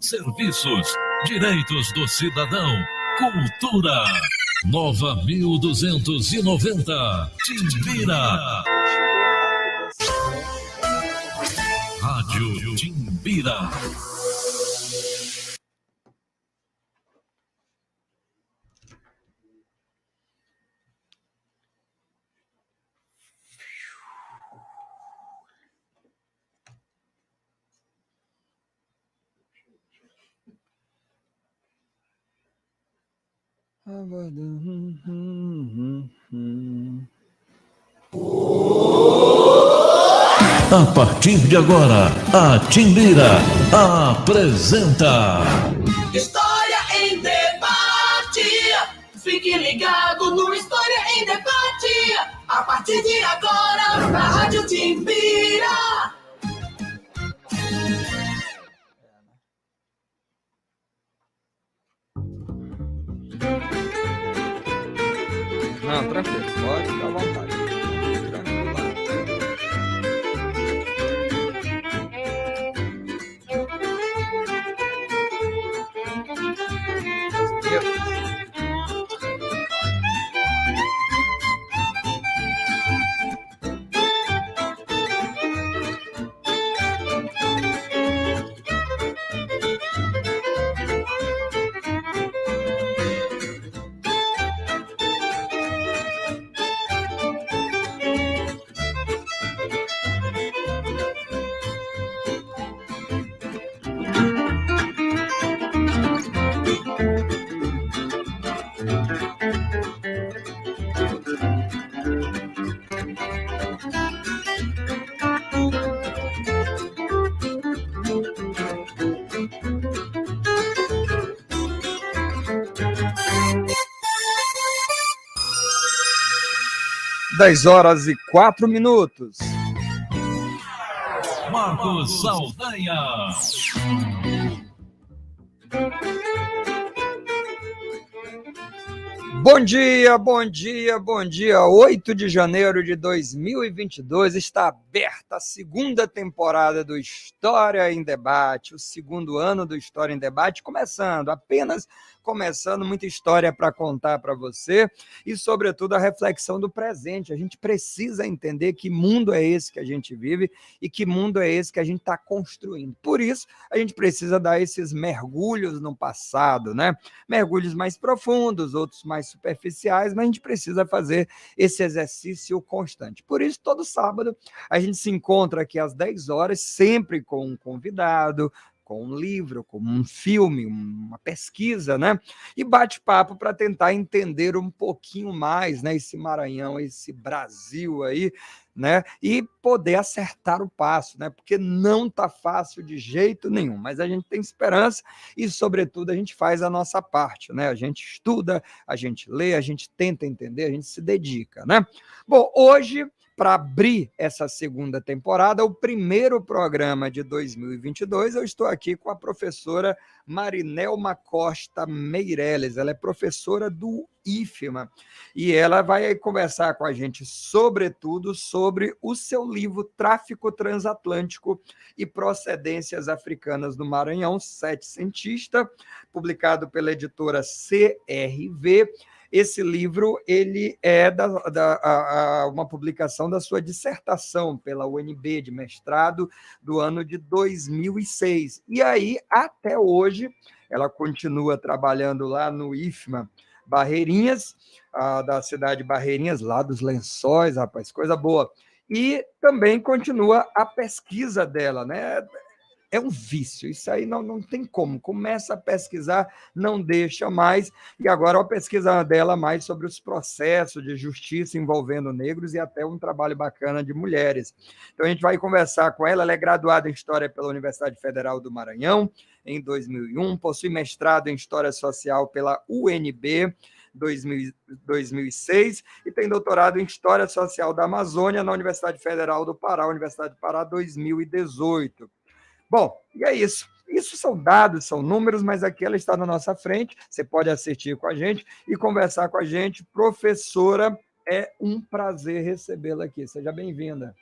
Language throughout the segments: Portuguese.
serviços, direitos do cidadão, cultura. Nova 1290, Timbira. Rádio Timbira. A partir de agora, a Timbira apresenta História em Debate. Fique ligado no História em Debate. A partir de agora, na Rádio Timbira. Não, tranquilo, pode ficar à vontade. Dez horas e 4 minutos. Marcos Saldanha. Bom dia, bom dia, bom dia. 8 de janeiro de 2022 está aberta a segunda temporada do História em Debate, o segundo ano do História em Debate, apenas começando, muita história para contar para você e, sobretudo, a reflexão do presente. A gente precisa entender que mundo é esse que a gente vive e que mundo é esse que a gente está construindo. Por isso, a gente precisa dar esses mergulhos no passado, né? Mergulhos mais profundos, outros mais superficiais, mas a gente precisa fazer esse exercício constante. Por isso, todo sábado, a gente se encontra aqui às 10 horas, sempre com um convidado, com um livro, com um filme, uma pesquisa, né? E bate papo para tentar entender um pouquinho mais, né? Esse Maranhão, esse Brasil aí, né? E poder acertar o passo, né? Porque não tá fácil de jeito nenhum, mas a gente tem esperança e, sobretudo, a gente faz a nossa parte, né? A gente estuda, a gente lê, a gente tenta entender, a gente se dedica, né? Bom, hoje, para abrir essa segunda temporada, o primeiro programa de 2022, eu estou aqui com a professora Marinelma Costa Meireles. Ela é professora do IFMA e ela vai conversar com a gente, sobretudo, sobre o seu livro Tráfico Transatlântico e Procedências Africanas do Maranhão, setecentista, publicado pela editora CRV. Esse livro ele é uma publicação da sua dissertação pela UNB de mestrado do ano de 2006. E aí, até hoje, ela continua trabalhando lá no IFMA Barreirinhas, da cidade de Barreirinhas, lá dos Lençóis, rapaz, coisa boa. E também continua a pesquisa dela, né? É um vício, isso aí não tem como. Começa a pesquisar, não deixa mais, e agora a pesquisa dela mais sobre os processos de justiça envolvendo negros e até um trabalho bacana de mulheres. Então a gente vai conversar com ela, ela é graduada em História pela Universidade Federal do Maranhão, em 2001, possui mestrado em História Social pela UNB, 2006, e tem doutorado em História Social da Amazônia na Universidade Federal do Pará, Universidade do Pará, 2018. Bom, e é isso. Isso são dados, são números, mas aqui ela está na nossa frente. Você pode assistir com a gente e conversar com a gente. Professora, é um prazer recebê-la aqui. Seja bem-vinda.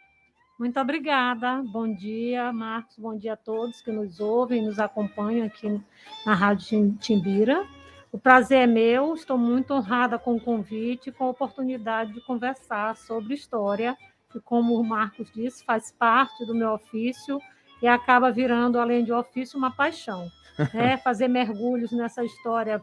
Muito obrigada. Bom dia, Marcos. Bom dia a todos que nos ouvem e nos acompanham aqui na Rádio Timbira. O prazer é meu, estou muito honrada com o convite e com a oportunidade de conversar sobre história, que, como o Marcos disse, faz parte do meu ofício e acaba virando, além de ofício, uma paixão. Né? Fazer mergulhos nessa história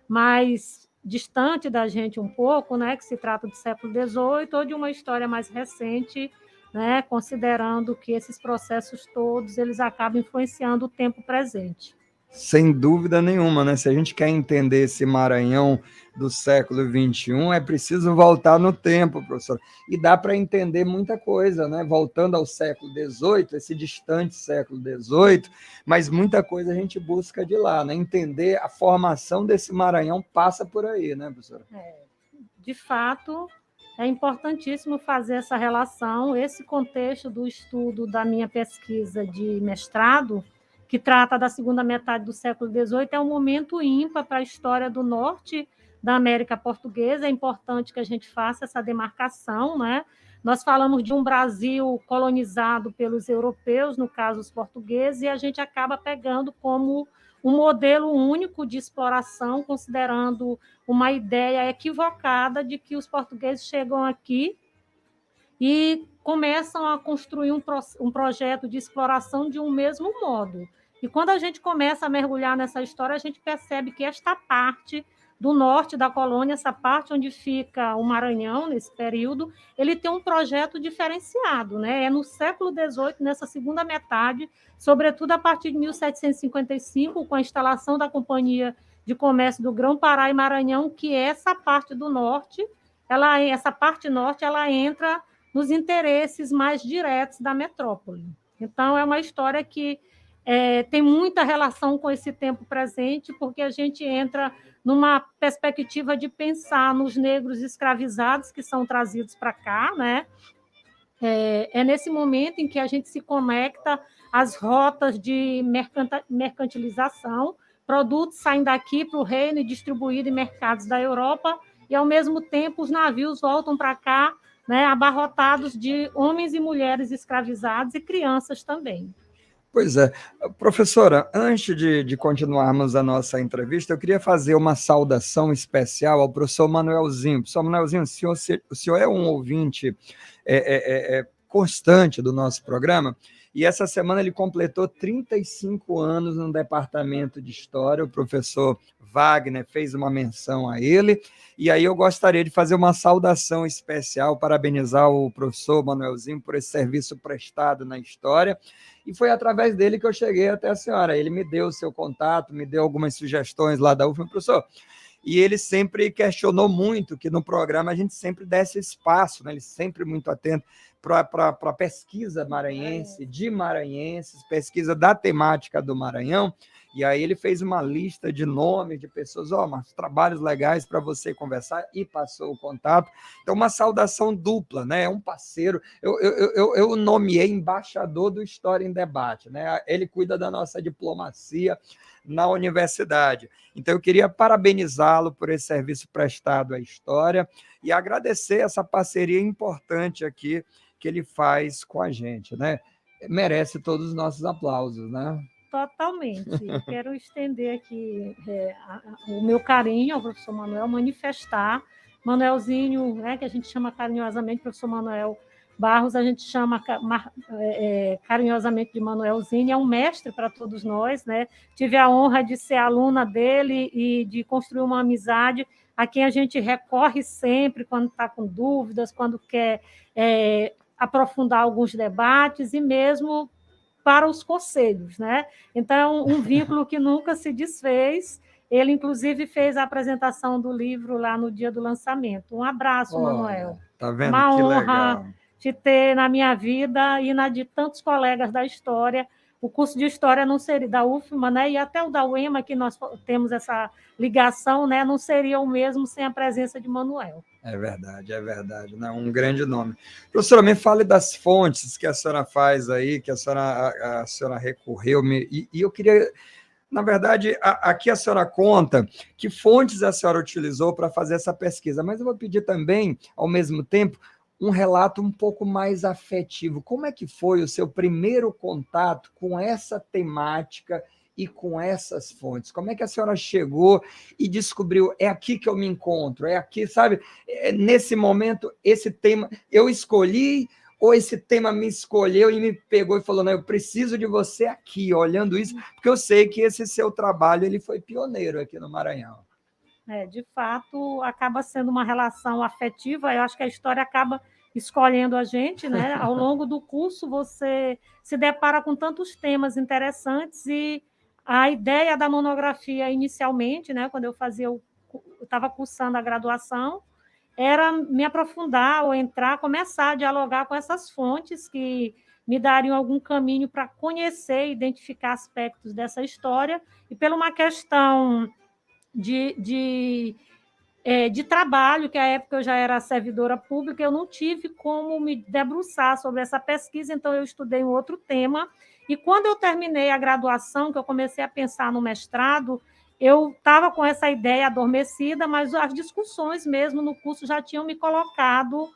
mais distante da gente um pouco, né? Que se trata do século XVIII, ou de uma história mais recente, né, considerando que esses processos todos eles acabam influenciando o tempo presente. Sem dúvida nenhuma, né? Se a gente quer entender esse Maranhão do século XXI, é preciso voltar no tempo, professor. E dá para entender muita coisa, né? Voltando ao século XVIII, esse distante século XVIII, mas muita coisa a gente busca de lá, né? Entender a formação desse Maranhão passa por aí, né, professora? De fato, é importantíssimo fazer essa relação, esse contexto do estudo da minha pesquisa de mestrado, que trata da segunda metade do século XVIII, é um momento ímpar para a história do norte da América Portuguesa. É importante que a gente faça essa demarcação, né? Nós falamos de um Brasil colonizado pelos europeus, no caso os portugueses, e a gente acaba pegando como um modelo único de exploração, considerando uma ideia equivocada de que os portugueses chegam aqui e começam a construir um projeto de exploração de um mesmo modo. E quando a gente começa a mergulhar nessa história, a gente percebe que esta parte do norte da colônia, essa parte onde fica o Maranhão, nesse período, ele tem um projeto diferenciado, né? É no século XVIII, nessa segunda metade, sobretudo a partir de 1755, com a instalação da Companhia de Comércio do Grão-Pará e Maranhão, que essa parte do norte, essa parte norte, ela entra nos interesses mais diretos da metrópole. Então, é uma história que tem muita relação com esse tempo presente, porque a gente entra numa perspectiva de pensar nos negros escravizados que são trazidos para cá, né? É nesse momento em que a gente se conecta às rotas de mercantilização, produtos saem daqui para o reino e distribuídos em mercados da Europa, e, ao mesmo tempo, os navios voltam para cá, né, abarrotados de homens e mulheres escravizados e crianças também. Pois é. Professora, antes de continuarmos a nossa entrevista, eu queria fazer uma saudação especial ao professor Manuelzinho. Professor Manuelzinho, o senhor é um ouvinte constante do nosso programa, e essa semana ele completou 35 anos no Departamento de História. O professor Wagner fez uma menção a ele, e aí eu gostaria de fazer uma saudação especial, parabenizar o professor Manuelzinho por esse serviço prestado na história, e foi através dele que eu cheguei até a senhora. Ele me deu o seu contato, me deu algumas sugestões lá da UFM, professor, e ele sempre questionou muito que no programa a gente sempre desse espaço, né? Ele sempre muito atento para a pesquisa maranhense, de maranhenses, pesquisa da temática do Maranhão, e aí ele fez uma lista de nomes de pessoas, mas trabalhos legais para você conversar, e passou o contato. Então, uma saudação dupla, né? É um parceiro. Eu nomeei embaixador do História em Debate, né? Ele cuida da nossa diplomacia na universidade. Então, eu queria parabenizá-lo por esse serviço prestado à história e agradecer essa parceria importante aqui que ele faz com a gente, né? Merece todos os nossos aplausos, né? Totalmente. Quero estender aqui o meu carinho ao professor Manuel, manifestar. Manuelzinho, né, que a gente chama carinhosamente professor Manuel Barros, a gente chama carinhosamente de Manuelzinho, é um mestre para todos nós, né? Tive a honra de ser aluna dele e de construir uma amizade a quem a gente recorre sempre quando está com dúvidas, quando quer aprofundar alguns debates e mesmo para os conselhos, né? Então, um vínculo que nunca se desfez. Ele, inclusive, fez a apresentação do livro lá no dia do lançamento. Um abraço, Manuel. Tá vendo? Uma que honra legal te ter na minha vida e na de tantos colegas da história. O curso de História não seria da UFMA, né? E até o da UEMA, que nós temos essa ligação, né? Não seria o mesmo sem a presença de Manuel. É verdade, né? Um grande nome. Professora, me fale das fontes que a senhora faz aí, que a senhora recorreu, e eu queria, na verdade, aqui a senhora conta que fontes a senhora utilizou para fazer essa pesquisa, mas eu vou pedir também, ao mesmo tempo, um relato um pouco mais afetivo. Como é que foi o seu primeiro contato com essa temática e com essas fontes? Como é que a senhora chegou e descobriu, é aqui que eu me encontro, é aqui, sabe? Nesse momento, esse tema eu escolhi, ou esse tema me escolheu e me pegou e falou, não, eu preciso de você aqui, olhando isso, porque eu sei que esse seu trabalho ele foi pioneiro aqui no Maranhão. De fato, acaba sendo uma relação afetiva, eu acho que a história acaba escolhendo a gente, né? Ao longo do curso, você se depara com tantos temas interessantes e a ideia da monografia, inicialmente, né, quando eu estava cursando a graduação, era me aprofundar ou começar a dialogar com essas fontes que me dariam algum caminho para conhecer e identificar aspectos dessa história, e por uma questão de trabalho, que à época eu já era servidora pública, eu não tive como me debruçar sobre essa pesquisa, então eu estudei um outro tema, e quando eu terminei a graduação, que eu comecei a pensar no mestrado, eu estava com essa ideia adormecida, mas as discussões mesmo no curso já tinham me colocado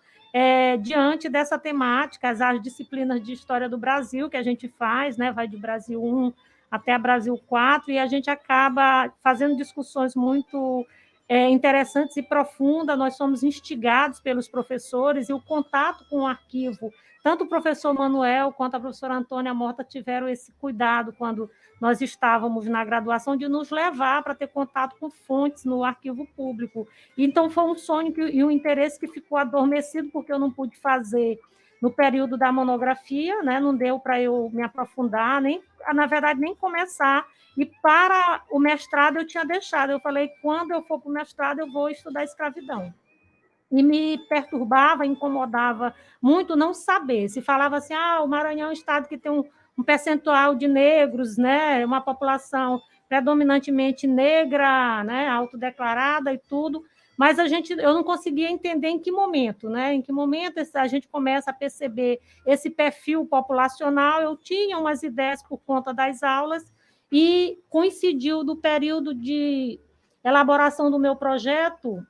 diante dessa temática, as disciplinas de História do Brasil que a gente faz, né, vai de Brasil 1 até a Brasil 4, e a gente acaba fazendo discussões muito interessantes e profundas, nós somos instigados pelos professores, e o contato com o arquivo, tanto o professor Manuel quanto a professora Antônia Morta tiveram esse cuidado quando nós estávamos na graduação de nos levar para ter contato com fontes no arquivo público. Então, foi um sonho e um interesse que ficou adormecido, porque eu não pude fazer no período da monografia, né? Não deu para eu me aprofundar, na verdade, nem começar. E para o mestrado eu tinha deixado. Eu falei, quando eu for para o mestrado, eu vou estudar escravidão. E me perturbava, incomodava muito não saber. Se falava assim, o Maranhão é um estado que tem um percentual de negros, né? Uma população predominantemente negra, né? Autodeclarada e tudo, mas eu não conseguia entender em que momento, né? Em que momento a gente começa a perceber esse perfil populacional. Eu tinha umas ideias por conta das aulas, e coincidiu do período de elaboração do meu projeto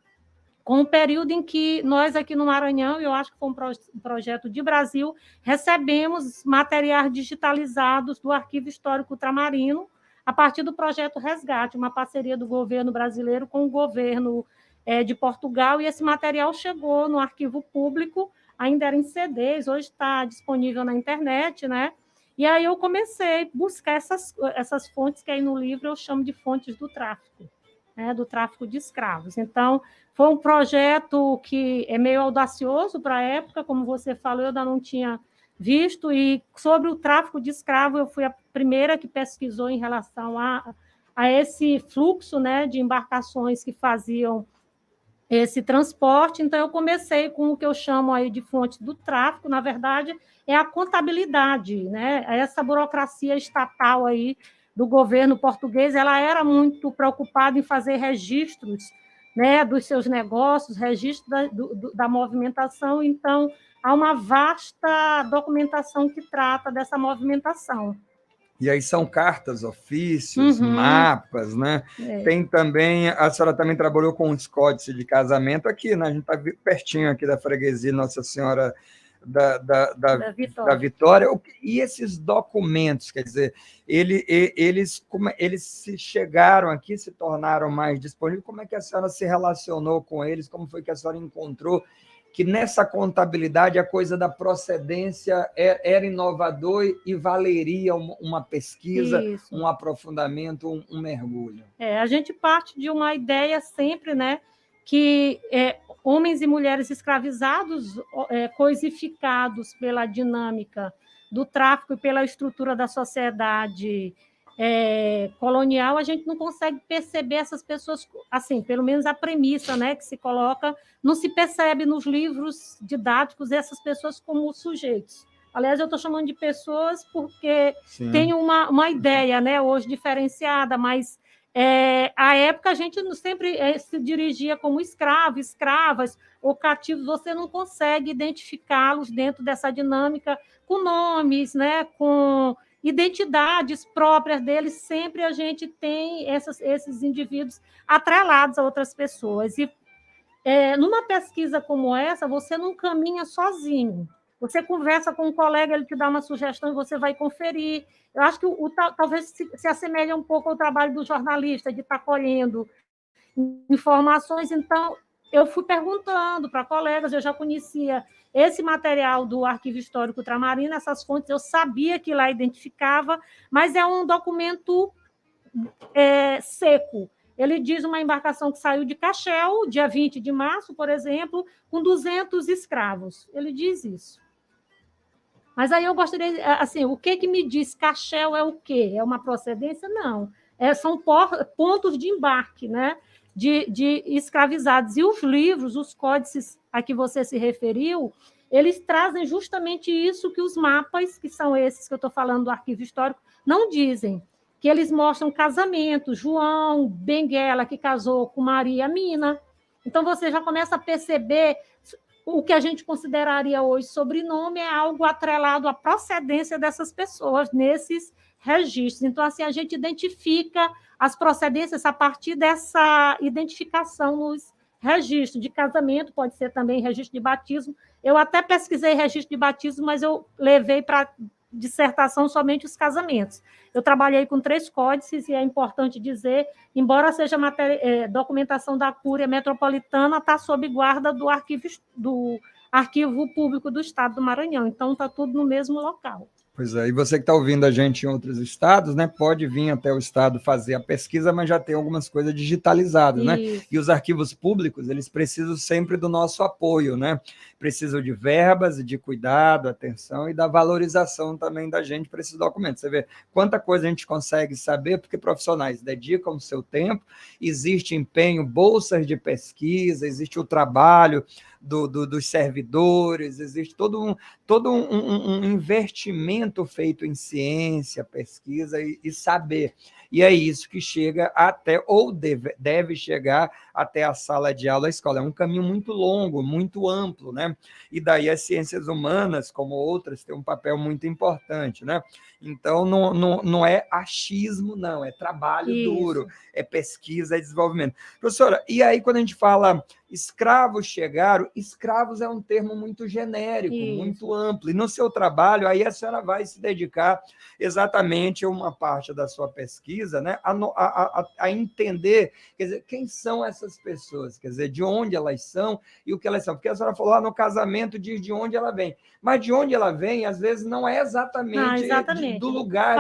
com o período em que nós aqui no Maranhão, eu acho que foi um projeto de Brasil, recebemos materiais digitalizados do Arquivo Histórico Ultramarino, a partir do projeto Resgate, uma parceria do governo brasileiro com o governo de Portugal, e esse material chegou no arquivo público, ainda era em CDs, hoje está disponível na internet, né? E aí eu comecei a buscar essas fontes que aí no livro eu chamo de fontes do tráfico, né? Do tráfico de escravos. Então, foi um projeto que é meio audacioso para a época, como você falou, eu ainda não tinha visto, e sobre o tráfico de escravos eu fui a primeira que pesquisou em relação a esse fluxo, né, de embarcações que faziam esse transporte. Então, eu comecei com o que eu chamo aí de fonte do tráfico, na verdade, é a contabilidade, né? Essa burocracia estatal aí do governo português, ela era muito preocupada em fazer registros, né, dos seus negócios, registro da movimentação. Então, há uma vasta documentação que trata dessa movimentação. E aí são cartas, ofícios, mapas, né? Tem também, a senhora também trabalhou com os códices de casamento aqui, né? A gente está pertinho aqui da freguesia Nossa Senhora da Vitória. E esses documentos, quer dizer, eles se chegaram aqui, se tornaram mais disponíveis, como é que a senhora se relacionou com eles, como foi que a senhora encontrou que nessa contabilidade a coisa da procedência era inovador e valeria uma pesquisa, isso, um aprofundamento, um mergulho. A gente parte de uma ideia sempre, né, que homens e mulheres escravizados, coisificados pela dinâmica do tráfico e pela estrutura da sociedade colonial, a gente não consegue perceber essas pessoas, assim, pelo menos a premissa, né, que se coloca, não se percebe nos livros didáticos essas pessoas como sujeitos. Aliás, eu estou chamando de pessoas porque tem uma ideia, né, hoje diferenciada, mas à época a gente sempre se dirigia como escravo, escravas ou cativos. Você não consegue identificá-los dentro dessa dinâmica com nomes, né, com identidades próprias deles. Sempre a gente tem esses indivíduos atrelados a outras pessoas. E numa pesquisa como essa, você não caminha sozinho. Você conversa com um colega, ele te dá uma sugestão e você vai conferir. Eu acho que talvez se assemelhe um pouco ao trabalho do jornalista, de estar colhendo informações. Então, eu fui perguntando para colegas, eu já conhecia esse material do Arquivo Histórico Ultramarino, essas fontes eu sabia que lá identificava, mas é um documento seco. Ele diz uma embarcação que saiu de Cachel, dia 20 de março, por exemplo, com 200 escravos. Ele diz isso. Mas aí eu gostaria, assim, o que me diz Cachel é o quê? É uma procedência? Não. São pontos de embarque, né? De escravizados. E os livros, os códices a que você se referiu, eles trazem justamente isso que os mapas, que são esses que eu estou falando do arquivo histórico, não dizem. Que eles mostram casamento, João Benguela, que casou com Maria Mina. Então, você já começa a perceber o que a gente consideraria hoje sobrenome é algo atrelado à procedência dessas pessoas nesses registros. Então, assim, a gente identifica as procedências a partir dessa identificação nos registros de casamento, pode ser também registro de batismo. Eu até pesquisei registro de batismo, mas eu levei para dissertação somente os casamentos. Eu trabalhei com 3 códices e é importante dizer, embora seja documentação da Cúria Metropolitana, está sob guarda do Arquivo Público do Estado do Maranhão. Então, está tudo no mesmo local. Pois é, e você que está ouvindo a gente em outros estados, né, pode vir até o estado fazer a pesquisa, mas já tem algumas coisas digitalizadas, né? E os arquivos públicos, eles precisam sempre do nosso apoio, né? Precisam de verbas, de cuidado, atenção e da valorização também da gente para esses documentos. Você vê quanta coisa a gente consegue saber, porque profissionais dedicam o seu tempo, existe empenho, bolsas de pesquisa, existe o trabalho dos servidores, existe todo um investimento feito em ciência, pesquisa e saber. E é isso que chega até, ou deve chegar até a sala de aula da escola. É um caminho muito longo, muito amplo, né? E daí as ciências humanas, como outras, têm um papel muito importante, né? Então, não é achismo, não, é trabalho duro, é pesquisa, é desenvolvimento. Professora, e aí quando a gente fala escravos chegaram, escravos é um termo muito genérico, muito amplo, e no seu trabalho, aí a senhora vai se dedicar exatamente a uma parte da sua pesquisa, né, a entender, quer dizer, quem são essas pessoas, quer dizer, de onde elas são e o que elas são, porque a senhora falou, no casamento diz de onde ela vem, mas de onde ela vem, às vezes, não é exatamente do lugar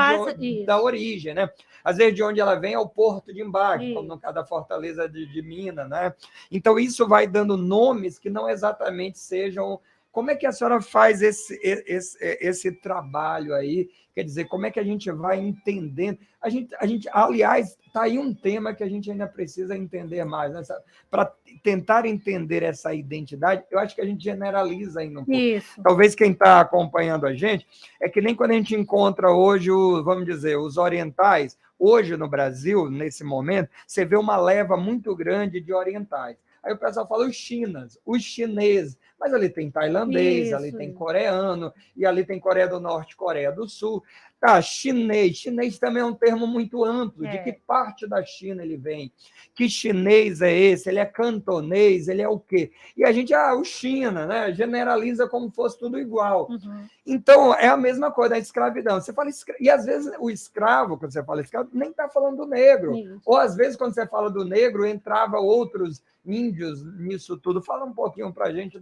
da origem, né? Às vezes, de onde ela vem é o porto de embarque, como no caso da Fortaleza de Minas, né? Então, isso vai dando nomes que não exatamente sejam... Como é que a senhora faz esse trabalho aí? Quer dizer, como é que a gente vai entendendo? A gente, aliás, está aí um tema que a gente ainda precisa entender mais, né? Para tentar entender essa identidade, eu acho que a gente generaliza ainda um pouco. Isso. Talvez quem está acompanhando a gente, é que nem quando a gente encontra hoje, vamos dizer, os orientais, hoje no Brasil, nesse momento, você vê uma leva muito grande de orientais. Aí o pessoal fala os chineses, mas ali tem tailandês, ali tem coreano, e ali tem Coreia do Norte, Coreia do Sul. Tá, chinês também é um termo muito amplo, de que parte da China ele vem, que chinês é esse, ele é cantonês, ele é o quê? E a gente, o China, né, generaliza como se fosse tudo igual. Uhum. Então, é a mesma coisa, a escravidão. Você fala e às vezes o escravo, quando você fala escravo, nem está falando do negro. Isso. Ou às vezes, quando você fala do negro, entrava outros índios nisso tudo. Fala um pouquinho para a gente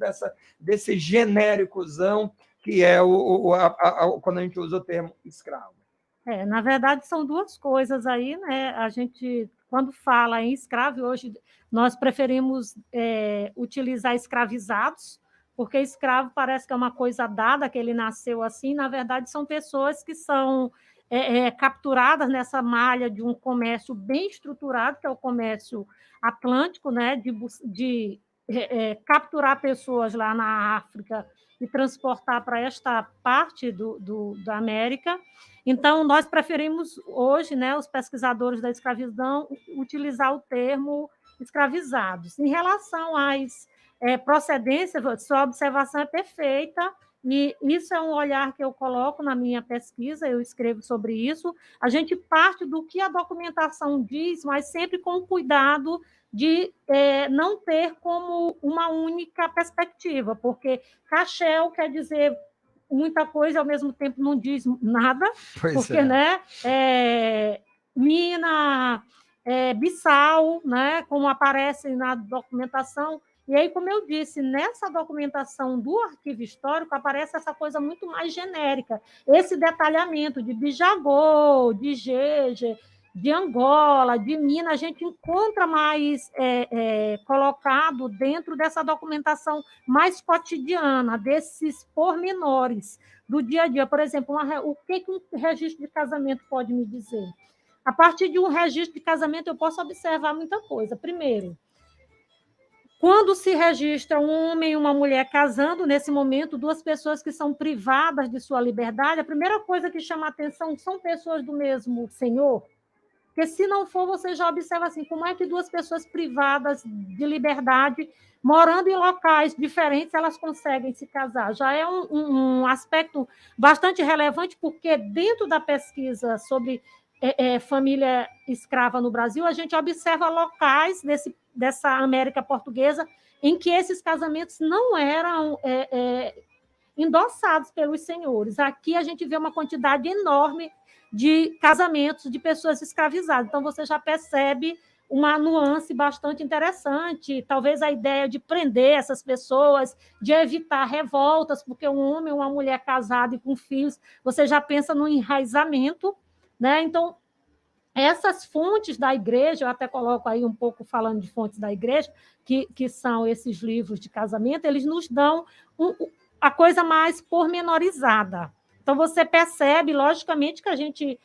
desse genéricozão que é quando a gente usa o termo escravo. Na verdade, são duas coisas aí, né? A gente, quando fala em escravo, hoje nós preferimos utilizar escravizados, porque escravo parece que é uma coisa dada, que ele nasceu assim, na verdade, são pessoas que são capturadas nessa malha de um comércio bem estruturado, que é o comércio atlântico, né? De capturar pessoas lá na África e transportar para esta parte da América. Então, nós preferimos hoje, né, os pesquisadores da escravidão, utilizar o termo escravizados. Em relação às procedências, sua observação é perfeita, E isso é um olhar que eu coloco na minha pesquisa, eu escrevo sobre isso. A gente parte do que a documentação diz, mas sempre com cuidado de não ter como uma única perspectiva, porque Cachel quer dizer muita coisa, ao mesmo tempo não diz nada, Pois porque, é. né, Mina, Bissau, né, como aparece na documentação. E aí, como eu disse, nessa documentação do arquivo histórico aparece essa coisa muito mais genérica, esse detalhamento de Bijagô, de Jeje, de Angola, de Minas, a gente encontra mais colocado dentro dessa documentação mais cotidiana, desses pormenores do dia a dia. Por exemplo, o que um registro de casamento pode me dizer? A partir de um registro de casamento, eu posso observar muita coisa. Primeiro, quando se registra um homem e uma mulher casando, nesse momento, duas pessoas que são privadas de sua liberdade, a primeira coisa que chama a atenção são pessoas do mesmo senhor, porque se não for, você já observa assim, como é que duas pessoas privadas de liberdade, morando em locais diferentes, elas conseguem se casar. Já é um aspecto bastante relevante, porque dentro da pesquisa sobre família escrava no Brasil, a gente observa locais dessa América portuguesa em que esses casamentos não eram endossados pelos senhores. Aqui a gente vê uma quantidade enorme de casamentos de pessoas escravizadas. Então, você já percebe uma nuance bastante interessante, talvez a ideia de prender essas pessoas, de evitar revoltas, porque um homem ou uma mulher casada e com filhos, você já pensa no enraizamento, né? Então, essas fontes da igreja, eu até coloco aí um pouco falando de fontes da igreja, que são esses livros de casamento, eles nos dão a coisa mais pormenorizada. Então, você percebe, logicamente, que a gente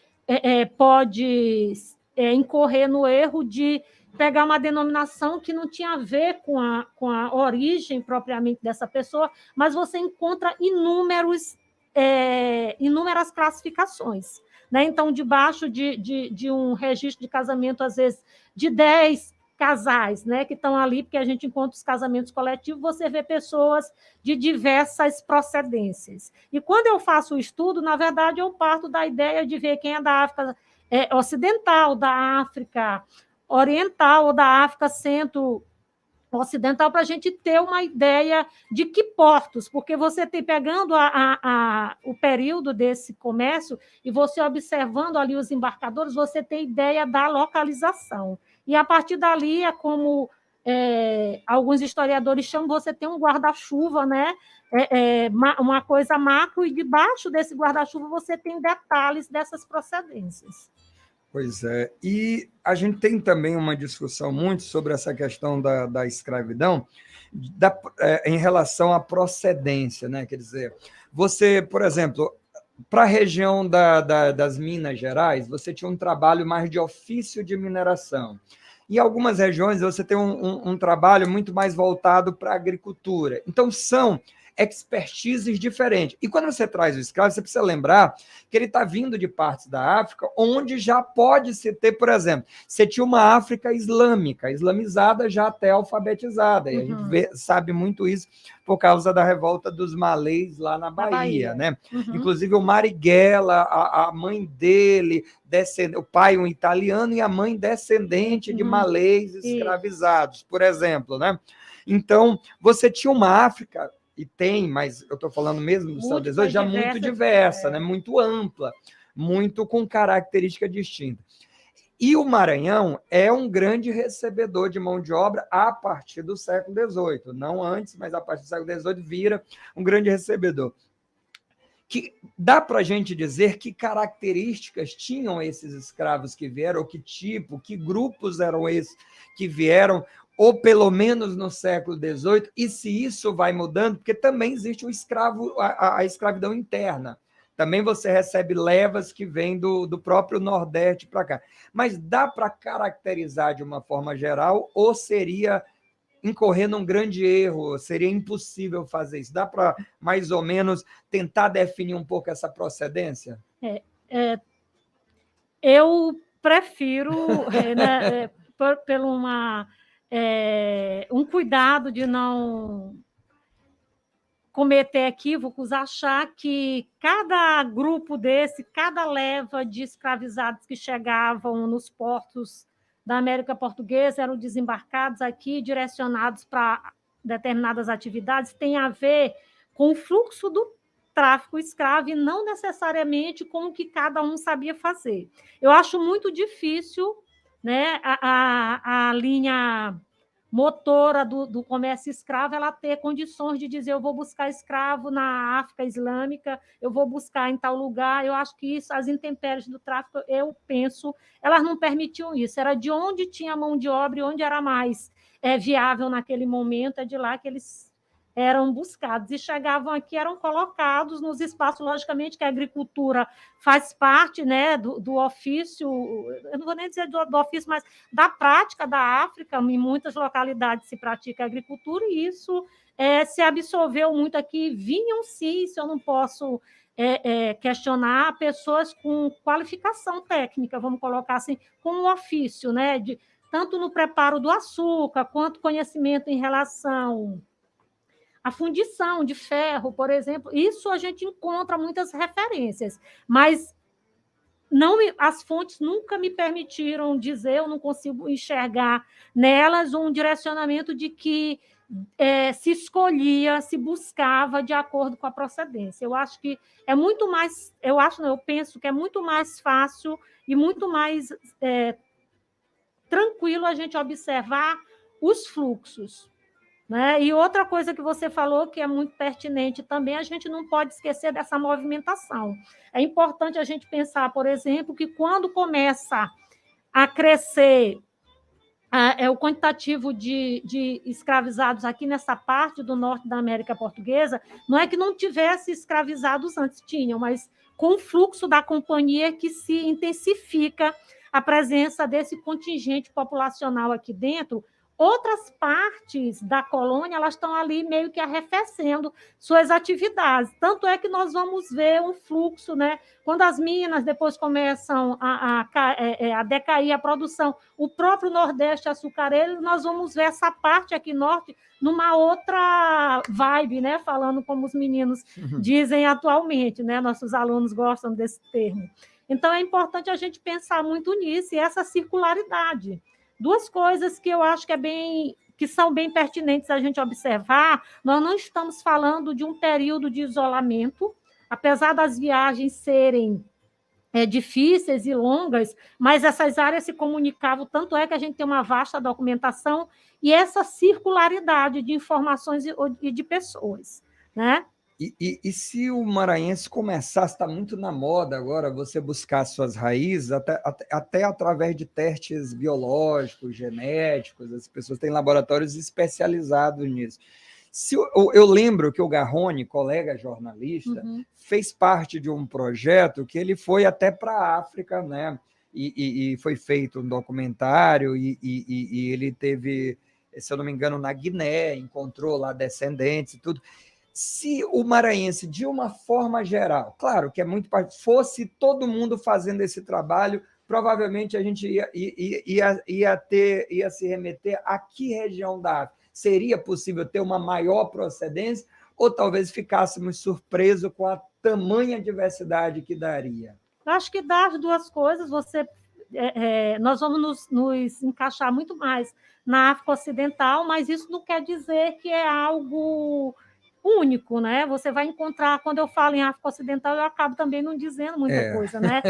pode incorrer no erro de pegar uma denominação que não tinha a ver com a origem propriamente dessa pessoa, mas você encontra inúmeras classificações. Né? Então, debaixo de um registro de casamento, às vezes, de 10 casais, né, que estão ali, porque a gente encontra os casamentos coletivos, você vê pessoas de diversas procedências. E quando eu faço o estudo, na verdade, eu parto da ideia de ver quem é da África Ocidental, da África Oriental ou da África Centro-Ocidental, para a gente ter uma ideia de que portos, porque você tem, pegando o período desse comércio e você observando ali os embarcadores, você tem ideia da localização. E, a partir dali, é como alguns historiadores chamam, você tem um guarda-chuva, né? Uma coisa macro, e debaixo desse guarda-chuva você tem detalhes dessas procedências. Pois é, e a gente tem também uma discussão muito sobre essa questão da escravidão em relação à procedência, né? Quer dizer, você, por exemplo, para a região das Minas Gerais, você tinha um trabalho mais de ofício de mineração. Em algumas regiões, você tem um trabalho muito mais voltado para a agricultura. Então, são expertises diferentes. E quando você traz o escravo, você precisa lembrar que ele está vindo de partes da África onde já pode se ter, por exemplo, você tinha uma África islâmica, islamizada já até alfabetizada, e a gente sabe muito isso por causa da revolta dos malês lá na Bahia, né? Inclusive o Marighella, a mãe dele, o pai um italiano e a mãe descendente de malês escravizados, por exemplo, né? Então, você tinha uma África, e tem, mas eu estou falando mesmo do século XVIII, já muito diversa, né? Muito ampla, muito com característica distinta. E o Maranhão é um grande recebedor de mão de obra a partir do século XVIII, não antes, mas a partir do século XVIII vira um grande recebedor. Que dá para a gente dizer que características tinham esses escravos que vieram, ou que tipo, que grupos eram esses que vieram, ou pelo menos no século XVIII, e se isso vai mudando, porque também existe o a escravidão interna. Também você recebe levas que vêm do próprio Nordeste para cá. Mas dá para caracterizar de uma forma geral, ou seria incorrer num grande erro, seria impossível fazer isso? Dá para, mais ou menos, tentar definir um pouco essa procedência? Eu prefiro, pelo um cuidado de não cometer equívocos, achar que cada grupo desse, cada leva de escravizados que chegavam nos portos da América Portuguesa eram desembarcados aqui, direcionados para determinadas atividades, tem a ver com o fluxo do tráfico escravo e não necessariamente com o que cada um sabia fazer. Eu acho muito difícil, né, a linha motora do comércio escravo, ela ter condições de dizer eu vou buscar escravo na África Islâmica, eu vou buscar em tal lugar. Eu acho que isso, as intempéries do tráfico, eu penso, elas não permitiam isso. Era de onde tinha mão de obra e onde era mais viável naquele momento, é de lá que eles eram buscados e chegavam aqui, eram colocados nos espaços, logicamente que a agricultura faz parte, né, do ofício, eu não vou nem dizer do ofício, mas da prática da África. Em muitas localidades se pratica a agricultura e isso se absorveu muito aqui. Vinham sim, isso eu não posso questionar, pessoas com qualificação técnica, vamos colocar assim, com um ofício, né, tanto no preparo do açúcar, quanto conhecimento em relação a fundição de ferro, por exemplo. Isso a gente encontra muitas referências, mas não, as fontes nunca me permitiram dizer, eu não consigo enxergar nelas um direcionamento de que se escolhia, se buscava de acordo com a procedência. Eu acho que é muito mais, eu penso que é muito mais fácil e muito mais tranquilo a gente observar os fluxos. Né? E outra coisa que você falou, que é muito pertinente também, a gente não pode esquecer dessa movimentação. É importante a gente pensar, por exemplo, que quando começa a crescer o quantitativo de escravizados aqui nessa parte do norte da América Portuguesa, não é que não tivesse escravizados antes, tinham, mas com o fluxo da companhia que se intensifica a presença desse contingente populacional aqui dentro. Outras partes da colônia, elas estão ali meio que arrefecendo suas atividades. Tanto é que nós vamos ver um fluxo, né? Quando as minas depois começam a decair a produção, o próprio Nordeste açucareiro, nós vamos ver essa parte aqui norte numa outra vibe, né? Falando como os meninos dizem atualmente, né? Nossos alunos gostam desse termo. Então, é importante a gente pensar muito nisso e essa circularidade. Duas coisas que eu acho que são bem pertinentes a gente observar. Nós não estamos falando de um período de isolamento, apesar das viagens serem difíceis e longas, mas essas áreas se comunicavam, tanto é que a gente tem uma vasta documentação e essa circularidade de informações e de pessoas, né? E se o maranhense começasse, está muito na moda agora, você buscar suas raízes, até através de testes biológicos, genéticos, as pessoas têm laboratórios especializados nisso. Eu lembro que o Garrone, colega jornalista, fez parte de um projeto que ele foi até para a África, né? E foi feito um documentário, e ele teve, se eu não me engano, na Guiné, encontrou lá descendentes e tudo. Se o maranhense, de uma forma geral, claro que é muito parte, fosse todo mundo fazendo esse trabalho, provavelmente a gente ia se remeter a que região da África? Seria possível ter uma maior procedência ou talvez ficássemos surpresos com a tamanha diversidade que daria? Eu acho que dá as duas coisas. Nós vamos nos encaixar muito mais na África Ocidental, mas isso não quer dizer que é algo único, né? Você vai encontrar, quando eu falo em África Ocidental, eu acabo também não dizendo muita coisa, né?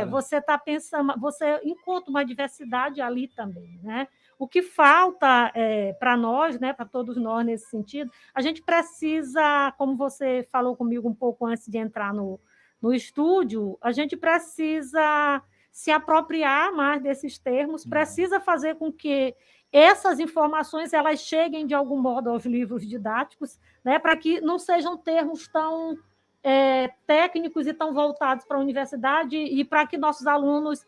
Você está pensando, você encontra uma diversidade ali também, né? O que falta para nós, né, para todos nós nesse sentido, a gente precisa, como você falou comigo um pouco antes de entrar no estúdio, a gente precisa se apropriar mais desses termos, precisa fazer com que essas informações elas cheguem de algum modo aos livros didáticos, né, para que não sejam termos tão técnicos e tão voltados para a universidade e para que nossos alunos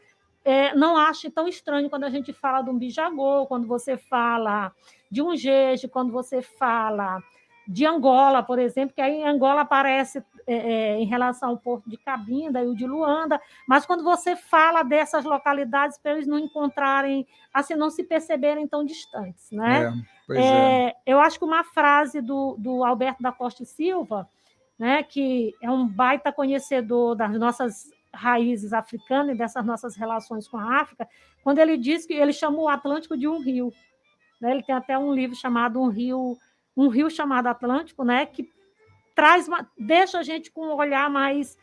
não achem tão estranho quando a gente fala de um bijagô, quando você fala de um jeje, quando você fala de Angola, por exemplo, que aí em Angola aparece em relação ao Porto de Cabinda e o de Luanda, mas quando você fala dessas localidades, para eles não encontrarem, assim, não se perceberem tão distantes, né? Eu acho que uma frase do Alberto da Costa e Silva, né, que é um baita conhecedor das nossas raízes africanas e dessas nossas relações com a África, quando ele diz que ele chamou o Atlântico de um rio, né? Ele tem até um livro chamado Um Rio Chamado Atlântico, né, que deixa a gente com um olhar mais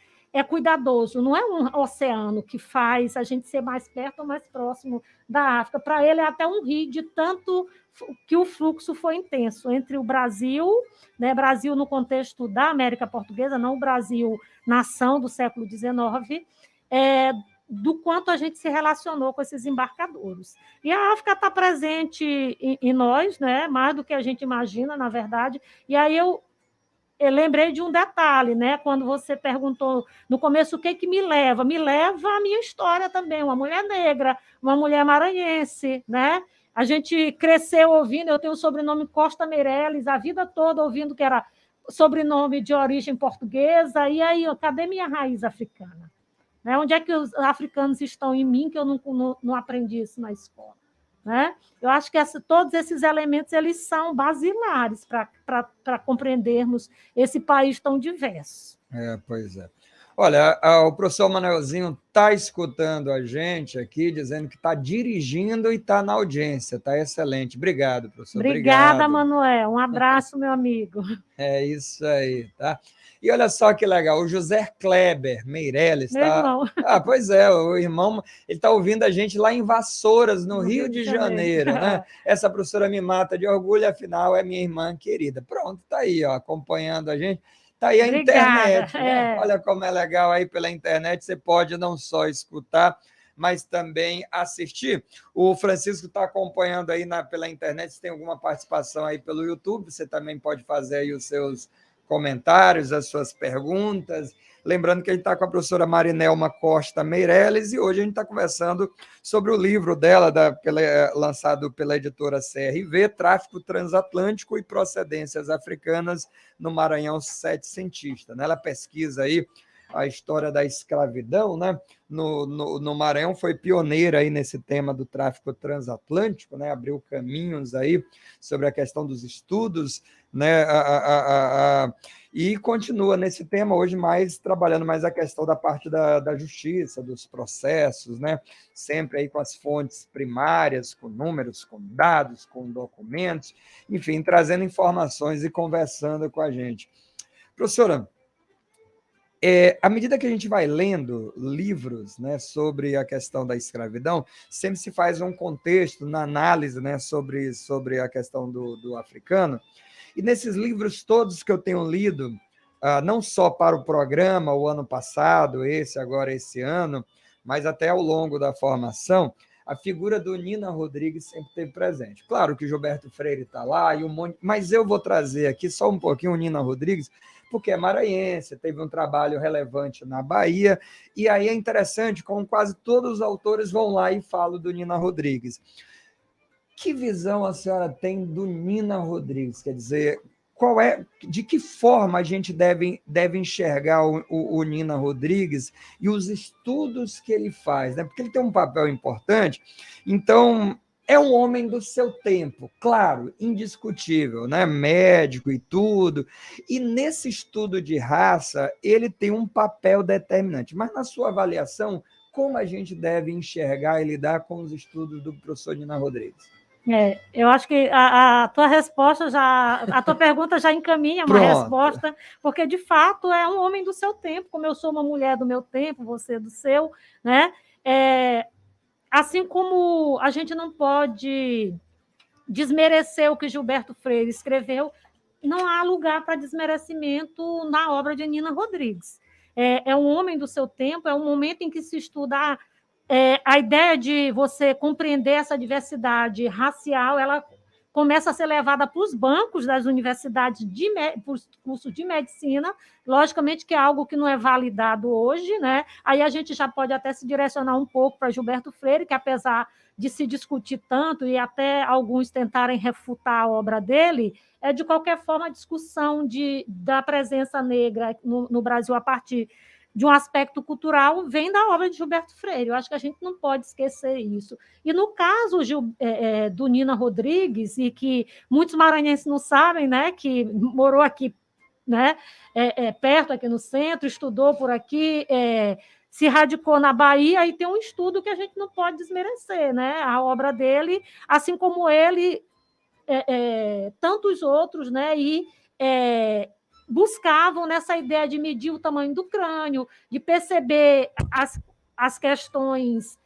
cuidadoso. Não é um oceano que faz a gente ser mais perto ou mais próximo da África. Para ele é até um rio, de tanto que o fluxo foi intenso entre o Brasil, né, Brasil no contexto da América Portuguesa, não o Brasil nação do século XIX, do quanto a gente se relacionou com esses embarcadores. E a África está presente em nós, né, mais do que a gente imagina, na verdade. E aí eu lembrei de um detalhe, né? Quando você perguntou no começo o que me leva a minha história também, uma mulher negra, uma mulher maranhense, né? A gente cresceu ouvindo, eu tenho o sobrenome Costa Meirelles, a vida toda ouvindo que era sobrenome de origem portuguesa, e aí, cadê minha raiz africana? Né? Onde é que os africanos estão em mim, que eu não aprendi isso na escola? Né? Eu acho que todos esses elementos eles são basilares para compreendermos esse país tão diverso. Pois é. Olha, o professor Manuelzinho está escutando a gente aqui, dizendo que está dirigindo e está na audiência. Está excelente. Obrigado, professor. Obrigada, Manuel. Um abraço, meu amigo. É isso aí, tá? E olha só que legal, o José Kleber Meirelles Meu irmão. Pois é, o irmão, ele está ouvindo a gente lá em Vassouras, no Rio de Janeiro, né? Essa professora me mata de orgulho, afinal é minha irmã querida. Pronto, está aí, ó, acompanhando a gente. Está aí a internet, né? Olha como é legal aí pela internet, você pode não só escutar, mas também assistir. O Francisco está acompanhando aí pela internet, se tem alguma participação aí pelo YouTube, você também pode fazer aí os seus comentários, as suas perguntas. Lembrando que a gente está com a professora Marinelma Costa Meirelles e hoje a gente está conversando sobre o livro dela, lançado pela editora CRV, Tráfico Transatlântico e Procedências Africanas no Maranhão Setecentista. Ela pesquisa aí a história da escravidão, né? No Maranhão, foi pioneira aí nesse tema do tráfico transatlântico, né? Abriu caminhos aí sobre a questão dos estudos, né? E continua nesse tema hoje, trabalhando mais a questão da parte da justiça, dos processos, né? Sempre aí com as fontes primárias, com números, com dados, com documentos, enfim, trazendo informações e conversando com a gente. Professora, à medida que a gente vai lendo livros, né, sobre a questão da escravidão, sempre se faz um contexto na análise, né, sobre a questão do africano. E nesses livros todos que eu tenho lido, não só para o programa, o ano passado, agora esse ano, mas até ao longo da formação, a figura do Nina Rodrigues sempre esteve presente. Claro que Gilberto Freire está lá, mas eu vou trazer aqui só um pouquinho o Nina Rodrigues, porque é maranhense, teve um trabalho relevante na Bahia, e aí é interessante como quase todos os autores vão lá e falam do Nina Rodrigues. Que visão a senhora tem do Nina Rodrigues? Quer dizer, de que forma a gente deve enxergar o Nina Rodrigues e os estudos que ele faz, né? Porque ele tem um papel importante. Então, é um homem do seu tempo, claro, indiscutível, né? Médico e tudo. E nesse estudo de raça, ele tem um papel determinante. Mas, na sua avaliação, como a gente deve enxergar e lidar com os estudos do professor Nina Rodrigues? Eu acho que a tua resposta a tua pergunta já encaminha uma resposta, porque de fato é um homem do seu tempo, como eu sou uma mulher do meu tempo, você do seu, né? Assim como a gente não pode desmerecer o que Gilberto Freire escreveu, não há lugar para desmerecimento na obra de Nina Rodrigues. É um homem do seu tempo, é um momento em que se estuda a ideia de você compreender essa diversidade racial, ela começa a ser levada para os bancos das universidades, para os cursos de medicina, logicamente que é algo que não é validado hoje, né? Aí a gente já pode até se direcionar um pouco para Gilberto Freire, que apesar de se discutir tanto e até alguns tentarem refutar a obra dele, de qualquer forma, a discussão da presença negra no Brasil a partir de um aspecto cultural vem da obra de Gilberto Freire. Eu acho que a gente não pode esquecer isso. E no caso do Nina Rodrigues, e que muitos maranhenses não sabem, né, que morou aqui, né, perto, aqui no centro, estudou por aqui, se radicou na Bahia, e tem um estudo que a gente não pode desmerecer, né? A obra dele, assim como ele, tantos outros, né? E buscavam nessa ideia de medir o tamanho do crânio, de perceber as questões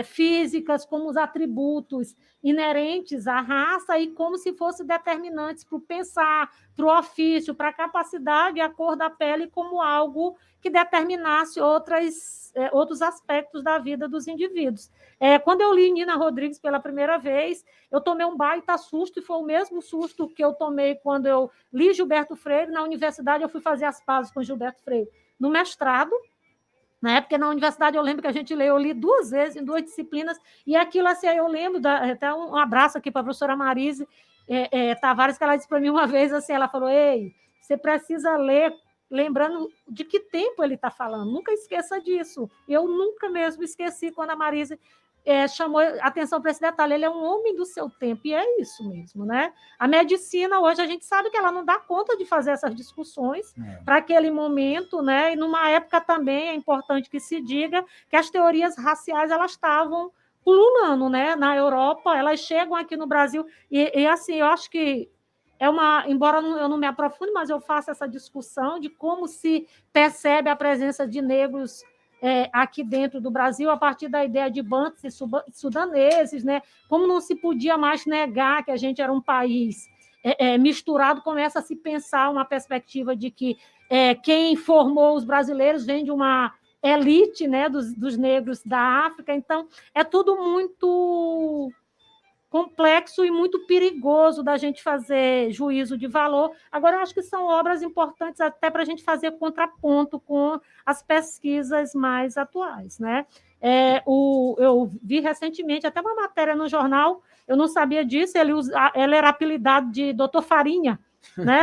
físicas como os atributos inerentes à raça e como se fossem determinantes para o pensar, para o ofício, para a capacidade e a cor da pele como algo que determinasse outros aspectos da vida dos indivíduos. Quando eu li Nina Rodrigues pela primeira vez, eu tomei um baita susto, e foi o mesmo susto que eu tomei quando eu li Gilberto Freire. Na universidade, eu fui fazer as pazes com Gilberto Freire no mestrado, né? Porque na universidade eu lembro que eu li 2 vezes, em 2 disciplinas, e aquilo, assim, eu lembro, até um abraço aqui para a professora Marise Tavares, que ela disse para mim uma vez, assim, ela falou: ei, você precisa ler lembrando de que tempo ele está falando, nunca esqueça disso. Eu nunca mesmo esqueci quando a Marise chamou atenção para esse detalhe. Ele é um homem do seu tempo, e é isso mesmo, né? A medicina, hoje, a gente sabe que ela não dá conta de fazer essas discussões para aquele momento, né? E numa época também é importante que se diga que as teorias raciais elas estavam pululando, né? Na Europa, elas chegam aqui no Brasil, e assim, eu acho que embora eu não me aprofunde, mas eu faço essa discussão de como se percebe a presença de negros aqui dentro do Brasil, a partir da ideia de bantos e sudaneses, né? Como não se podia mais negar que a gente era um país misturado, começa a se pensar uma perspectiva de que quem formou os brasileiros vem de uma elite, né, dos negros da África. Então, é tudo muito complexo e muito perigoso da gente fazer juízo de valor. Agora, eu acho que são obras importantes até para a gente fazer contraponto com as pesquisas mais atuais, né? Eu vi recentemente até uma matéria no jornal, eu não sabia disso, ele era apelidado de Doutor Farinha, né?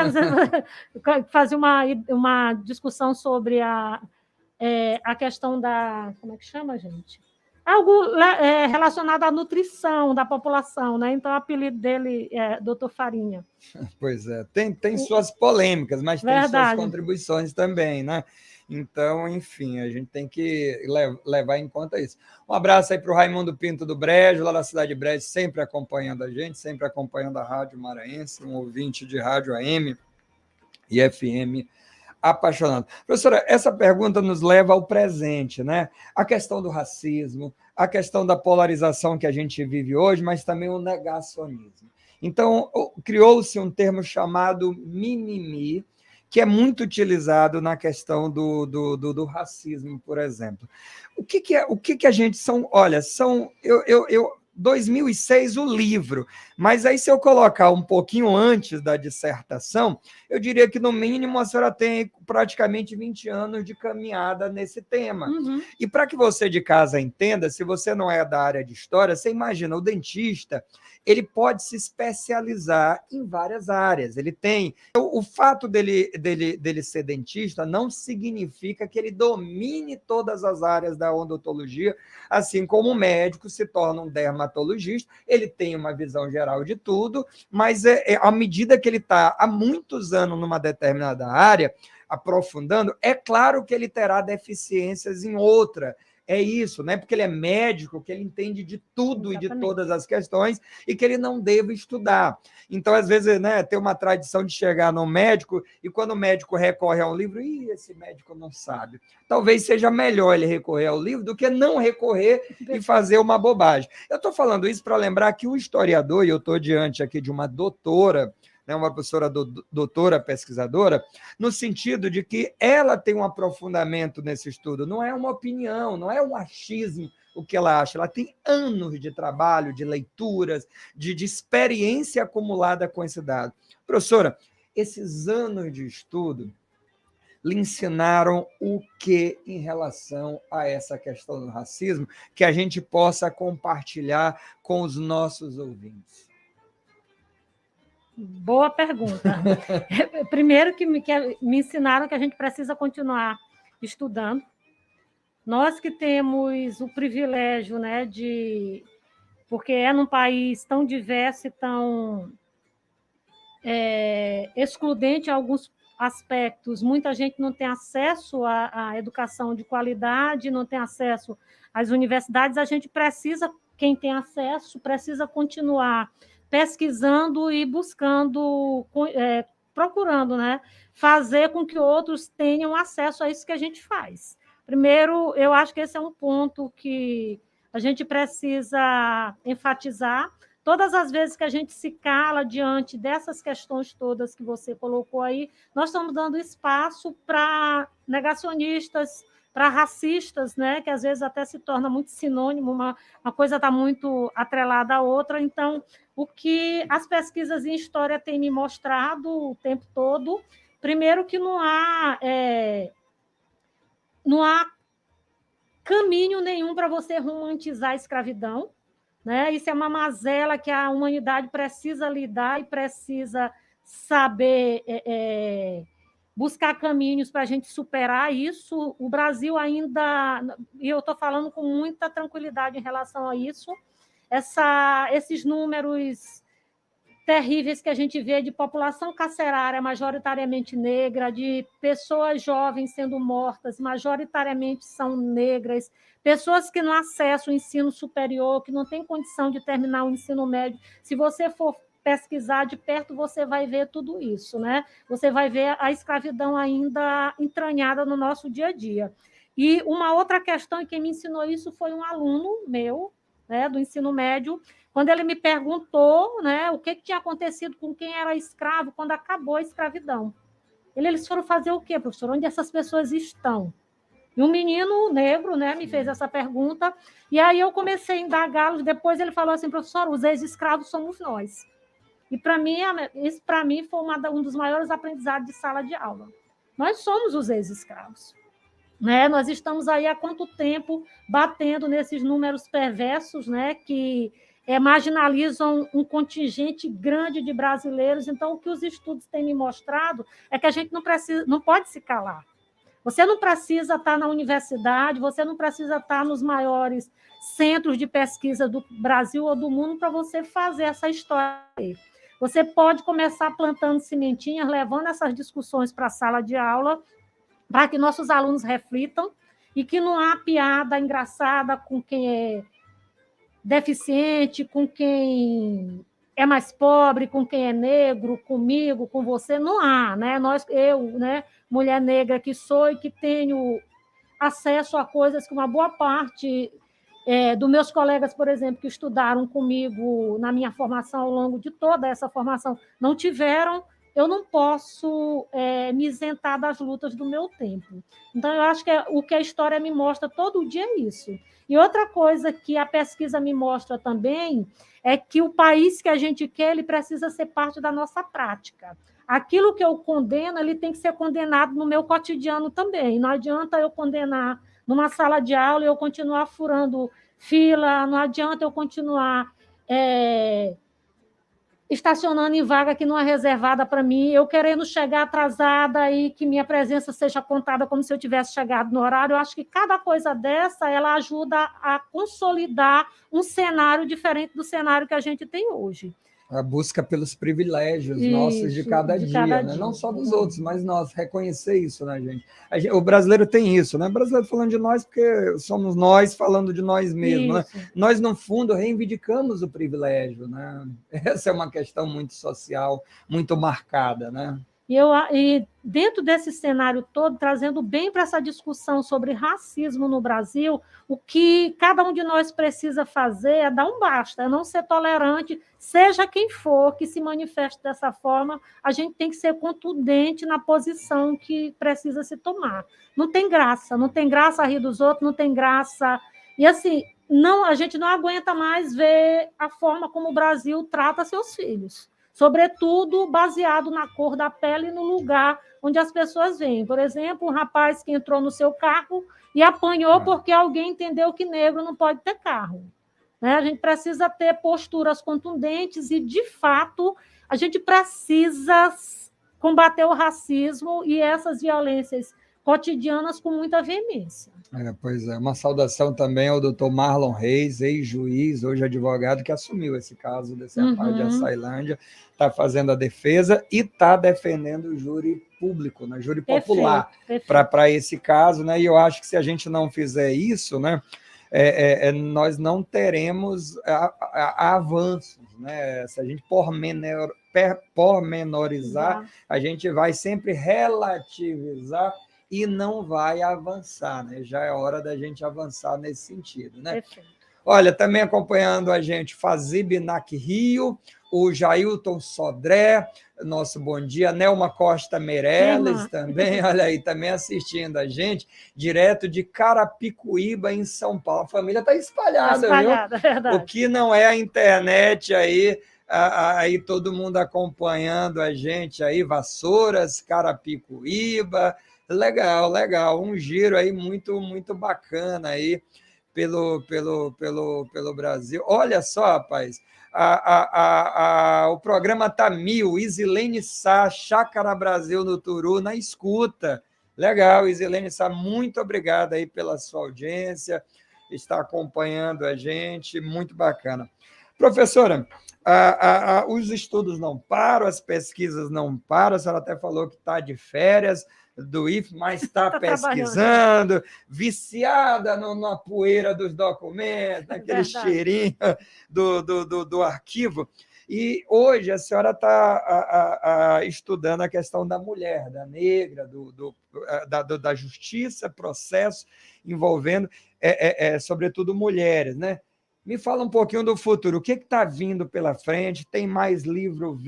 Fazia uma discussão sobre a questão da... Como é que chama, gente? Algo relacionado à nutrição da população, né? Então, o apelido dele é Doutor Farinha. Pois é, tem suas polêmicas, mas tem suas contribuições também, né? Então, enfim, a gente tem que levar em conta isso. Um abraço aí para o Raimundo Pinto do Brejo, lá da cidade de Brejo, sempre acompanhando a gente, sempre acompanhando a Rádio Maranhense, um ouvinte de rádio AM e FM apaixonado. Professora, essa pergunta nos leva ao presente, né? A questão do racismo, a questão da polarização que a gente vive hoje, mas também o negacionismo. Então, criou-se um termo chamado mimimi, que é muito utilizado na questão do racismo, por exemplo. O que a gente são? Olha, 2006 o livro, mas aí se eu colocar um pouquinho antes da dissertação, eu diria que no mínimo a senhora tem praticamente 20 anos de caminhada nesse tema. Uhum. E para que você de casa entenda, se você não é da área de história, você imagina, o dentista, ele pode se especializar em várias áreas. Ele tem... O fato dele ser dentista não significa que ele domine todas as áreas da odontologia, assim como o médico se torna um dermatologista, ele tem uma visão geral de tudo, mas à medida que ele está há muitos anos numa determinada área, aprofundando, é claro que ele terá deficiências em outra. É isso, né? Porque ele é médico, que ele entende de tudo. Exatamente. E de todas as questões, e que ele não deve estudar. Então, às vezes, né, tem uma tradição de chegar no médico, e quando o médico recorre a um livro, esse médico não sabe. Talvez seja melhor ele recorrer ao livro do que não recorrer e fazer uma bobagem. Eu estou falando isso para lembrar que o historiador, e eu estou diante aqui de uma doutora, uma professora doutora pesquisadora, no sentido de que ela tem um aprofundamento nesse estudo, não é uma opinião, não é um achismo o que ela acha, ela tem anos de trabalho, de leituras, de experiência acumulada com esse dado. Professora, esses anos de estudo lhe ensinaram o que em relação a essa questão do racismo, que a gente possa compartilhar com os nossos ouvintes? Boa pergunta. Primeiro que me ensinaram que a gente precisa continuar estudando. Nós que temos o privilégio, né, porque é num país tão diverso e tão excludente em alguns aspectos, muita gente não tem acesso à educação de qualidade, não tem acesso às universidades, a gente precisa, quem tem acesso, precisa continuar pesquisando e buscando, procurando, né, fazer com que outros tenham acesso a isso que a gente faz. Primeiro, eu acho que esse é um ponto que a gente precisa enfatizar. Todas as vezes que a gente se cala diante dessas questões todas que você colocou aí, nós estamos dando espaço para negacionistas, para racistas, né, que às vezes até se torna muito sinônimo, uma coisa está muito atrelada à outra. Então, o que as pesquisas em história têm me mostrado o tempo todo, primeiro que não há caminho nenhum para você romantizar a escravidão, né? Isso é uma mazela que a humanidade precisa lidar e precisa saber buscar caminhos para a gente superar isso. O Brasil ainda, e eu estou falando com muita tranquilidade em relação a isso, esses números terríveis que a gente vê de população carcerária majoritariamente negra, de pessoas jovens sendo mortas, majoritariamente são negras, pessoas que não acessam o ensino superior, que não têm condição de terminar o ensino médio. Se você for pesquisar de perto, você vai ver tudo isso, né? Você vai ver a escravidão ainda entranhada no nosso dia a dia. E uma outra questão, e quem me ensinou isso foi um aluno meu, né, do ensino médio, quando ele me perguntou, né, o que tinha acontecido com quem era escravo quando acabou a escravidão. Eles foram fazer o quê, professor? Onde essas pessoas estão? E um menino negro, né, me fez essa pergunta, e aí eu comecei a indagá-los. Depois ele falou assim, professor, os ex-escravos somos nós. E para mim, isso para mim foi um dos maiores aprendizados de sala de aula. Nós somos os ex-escravos. Né? Nós estamos aí há quanto tempo batendo nesses números perversos, né, que marginalizam um contingente grande de brasileiros. Então, o que os estudos têm me mostrado é que a gente não pode se calar. Você não precisa estar na universidade, você não precisa estar nos maiores centros de pesquisa do Brasil ou do mundo para você fazer essa história aí. Você pode começar plantando sementinhas, levando essas discussões para a sala de aula, para que nossos alunos reflitam e que não há piada engraçada com quem é deficiente, com quem é mais pobre, com quem é negro, comigo, com você, não há, né? Eu, né, mulher negra que sou e que tenho acesso a coisas que uma boa parte dos meus colegas, por exemplo, que estudaram comigo na minha formação ao longo de toda essa formação, não tiveram. Eu não posso me isentar das lutas do meu tempo. Então, eu acho que o que a história me mostra todo dia é isso. E outra coisa que a pesquisa me mostra também é que o país que a gente quer, ele precisa ser parte da nossa prática. Aquilo que eu condeno, ele tem que ser condenado no meu cotidiano também. Não adianta eu condenar numa sala de aula e eu continuar furando fila, não adianta eu continuar estacionando em vaga que não é reservada para mim, eu querendo chegar atrasada e que minha presença seja contada como se eu tivesse chegado no horário. Eu acho que cada coisa dessa, ela ajuda a consolidar um cenário diferente do cenário que a gente tem hoje. A busca pelos privilégios nossos de cada dia, né? Não só dos outros, mas nós, reconhecer isso, né, gente? O brasileiro tem isso, né? O brasileiro falando de nós porque somos nós falando de nós mesmos, né? Nós, no fundo, reivindicamos o privilégio, né? Essa é uma questão muito social, muito marcada, né? E dentro desse cenário todo, trazendo bem para essa discussão sobre racismo no Brasil, o que cada um de nós precisa fazer é dar um basta, é não ser tolerante, seja quem for que se manifeste dessa forma, a gente tem que ser contundente na posição que precisa se tomar. Não tem graça rir dos outros, não tem graça. E assim, a gente não aguenta mais ver a forma como o Brasil trata seus filhos, sobretudo baseado na cor da pele e no lugar onde as pessoas veem. Por exemplo, um rapaz que entrou no seu carro e apanhou porque alguém entendeu que negro não pode ter carro. Né? A gente precisa ter posturas contundentes e, de fato, a gente precisa combater o racismo e essas violências cotidianas com muita veemência. Pois é, uma saudação também ao doutor Marlon Reis, ex-juiz, hoje advogado, que assumiu esse caso desse rapaz de Açailândia, está fazendo a defesa e está defendendo o júri público, né, júri popular, para esse caso, né, e eu acho que se a gente não fizer isso, né, nós não teremos avanços, né? Se a gente pormenorizar, a gente vai sempre relativizar e não vai avançar, né? Já é hora da gente avançar nesse sentido, né? Perfeito. Olha, também acompanhando a gente, Fazib Nac Rio, o Jailton Sodré, nosso bom dia, Nelma Costa Meirelles também, olha aí, também assistindo a gente, direto de Carapicuíba, em São Paulo. A família está espalhada, viu? Verdade. O que não é a internet aí todo mundo acompanhando a gente aí, Vassouras, Carapicuíba, legal, um giro aí muito, muito bacana aí pelo Brasil. Olha só, rapaz, o programa tá 1000, Isilene Sá, Chácara Brasil no Turu, na escuta. Legal, Isilene Sá, muito obrigado aí pela sua audiência, está acompanhando a gente, muito bacana. Professora, os estudos não param, as pesquisas não param, a senhora até falou que está de férias do IF, mas está pesquisando, viciada na poeira dos documentos, naquele cheirinho do arquivo. E hoje a senhora está estudando a questão da mulher, da negra, da justiça, processo envolvendo, sobretudo, mulheres, né? Me fala um pouquinho do futuro. O que está vindo pela frente? Tem mais livro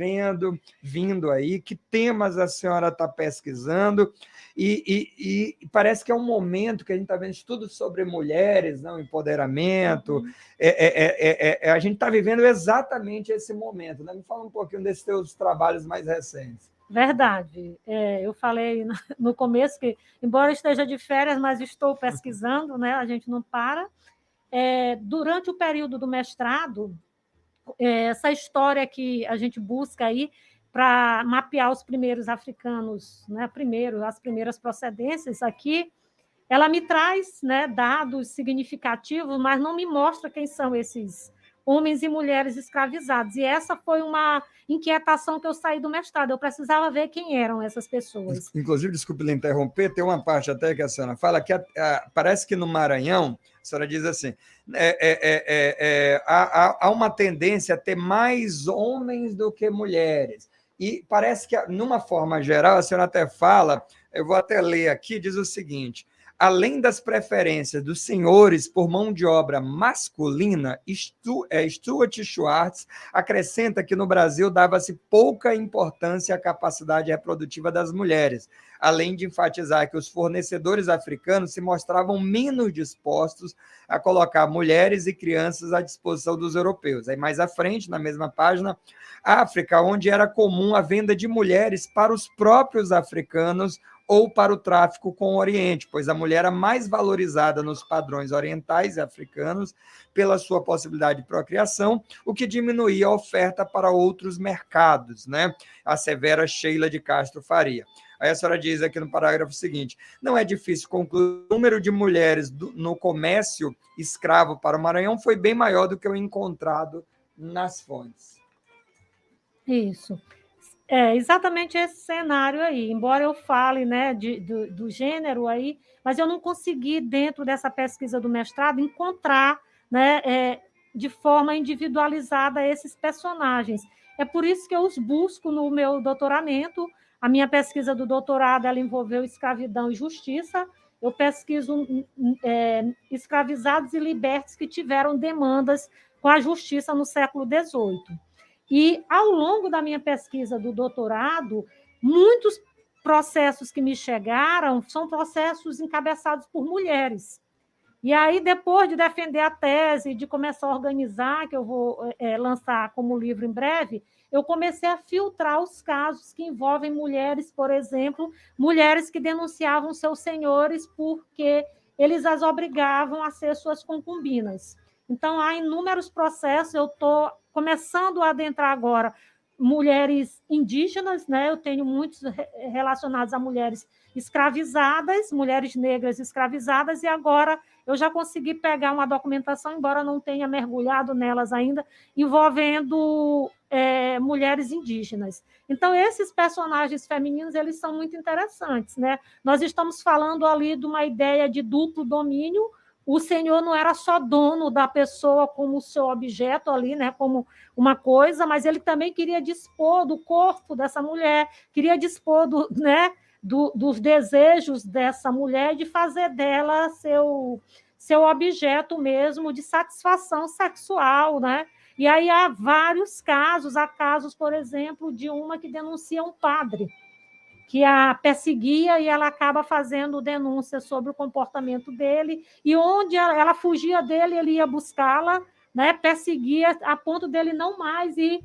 vindo aí? Que temas a senhora está pesquisando? E parece que é um momento que a gente está vendo estudos sobre mulheres, não, empoderamento. A gente está vivendo exatamente esse momento, né? Me fala um pouquinho desses seus trabalhos mais recentes. Verdade. Eu falei no começo que, embora eu esteja de férias, mas estou pesquisando, né? A gente não para. Durante o período do mestrado, essa história que a gente busca aí para mapear os primeiros africanos, né, as primeiras procedências aqui, ela me traz, né, dados significativos, mas não me mostra quem são esses homens e mulheres escravizados. E essa foi uma inquietação que eu saí do mestrado. Eu precisava ver quem eram essas pessoas. Inclusive, desculpe lhe interromper, tem uma parte até que a senhora fala que parece que no Maranhão, a senhora diz assim, há uma tendência a ter mais homens do que mulheres. E parece que, numa forma geral, a senhora até fala, eu vou até ler aqui, diz o seguinte: além das preferências dos senhores por mão de obra masculina, Stuart Schwartz acrescenta que no Brasil dava-se pouca importância à capacidade reprodutiva das mulheres, além de enfatizar que os fornecedores africanos se mostravam menos dispostos a colocar mulheres e crianças à disposição dos europeus. Aí mais à frente, na mesma página, África, onde era comum a venda de mulheres para os próprios africanos ou para o tráfico com o Oriente, pois a mulher era mais valorizada nos padrões orientais e africanos pela sua possibilidade de procriação, o que diminuía a oferta para outros mercados, né? A severa Sheila de Castro Faria. Aí a senhora diz aqui no parágrafo seguinte: não é difícil concluir que o número de mulheres no comércio escravo para o Maranhão foi bem maior do que o encontrado nas fontes. Isso. Exatamente esse cenário aí, embora eu fale, né, do gênero aí, mas eu não consegui, dentro dessa pesquisa do mestrado, encontrar, né, de forma individualizada esses personagens. É por isso que eu os busco no meu doutoramento. A minha pesquisa do doutorado ela envolveu escravidão e justiça. Eu pesquiso escravizados e libertos que tiveram demandas com a justiça no século XVIII. E, ao longo da minha pesquisa do doutorado, muitos processos que me chegaram são processos encabeçados por mulheres. E aí, depois de defender a tese, de começar a organizar, que eu vou lançar como livro em breve, eu comecei a filtrar os casos que envolvem mulheres, por exemplo, mulheres que denunciavam seus senhores porque eles as obrigavam a ser suas concubinas. Então, há inúmeros processos, eu estou começando a adentrar agora mulheres indígenas, né? Eu tenho muitos relacionados a mulheres escravizadas, mulheres negras escravizadas, e agora eu já consegui pegar uma documentação, embora não tenha mergulhado nelas ainda, envolvendo mulheres indígenas. Então, esses personagens femininos, eles são muito interessantes, né? Nós estamos falando ali de uma ideia de duplo domínio. O senhor não era só dono da pessoa como seu objeto ali, né, como uma coisa, mas ele também queria dispor do corpo dessa mulher, queria dispor dos desejos dessa mulher, de fazer dela seu objeto mesmo de satisfação sexual, né? E aí há vários casos, por exemplo, de uma que denuncia um padre, que a perseguia e ela acaba fazendo denúncia sobre o comportamento dele, e onde ela fugia dele, ele ia buscá-la, né, perseguia a ponto dele não mais ir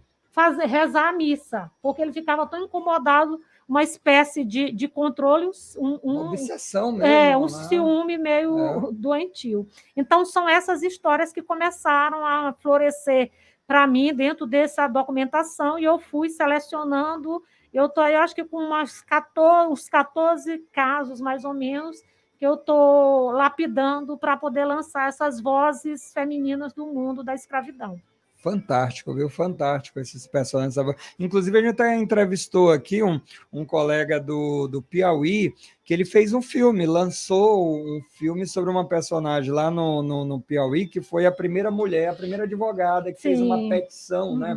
rezar a missa, porque ele ficava tão incomodado, uma espécie de controle, uma obsessão mesmo, um ciúme meio doentio. Então, são essas histórias que começaram a florescer para mim dentro dessa documentação, e eu fui selecionando. Eu acho que com uns 14 casos, mais ou menos, que eu estou lapidando para poder lançar essas vozes femininas do mundo da escravidão. Fantástico, viu? Fantástico esses personagens. Inclusive, a gente até entrevistou aqui um colega do Piauí, que ele fez um filme, lançou um filme sobre uma personagem lá no Piauí, que foi a primeira mulher, a primeira advogada que fez uma petição, né,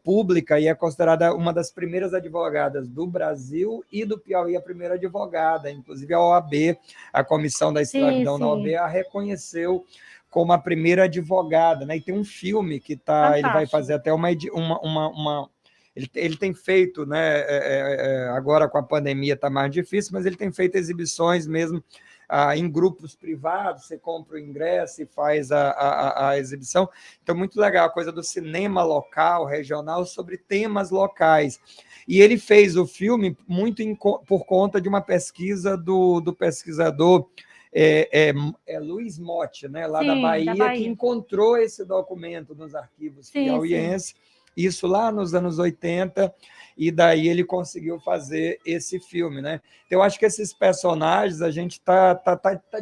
pública, e é considerada uma das primeiras advogadas do Brasil e do Piauí, a primeira advogada. Inclusive, a OAB, a Comissão da Escravidão da OAB, a reconheceu como a primeira advogada, né? E tem um filme que ele vai fazer até ele tem feito, né? Agora com a pandemia está mais difícil, mas ele tem feito exibições mesmo em grupos privados. Você compra o ingresso e faz a exibição. Então, muito legal a coisa do cinema local, regional, sobre temas locais. E ele fez o filme muito por conta de uma pesquisa do pesquisador Luiz Motti, né, lá da Bahia, que encontrou esse documento nos arquivos piauienses, isso lá nos anos 80, e daí ele conseguiu fazer esse filme, né? Então, eu acho que esses personagens a gente está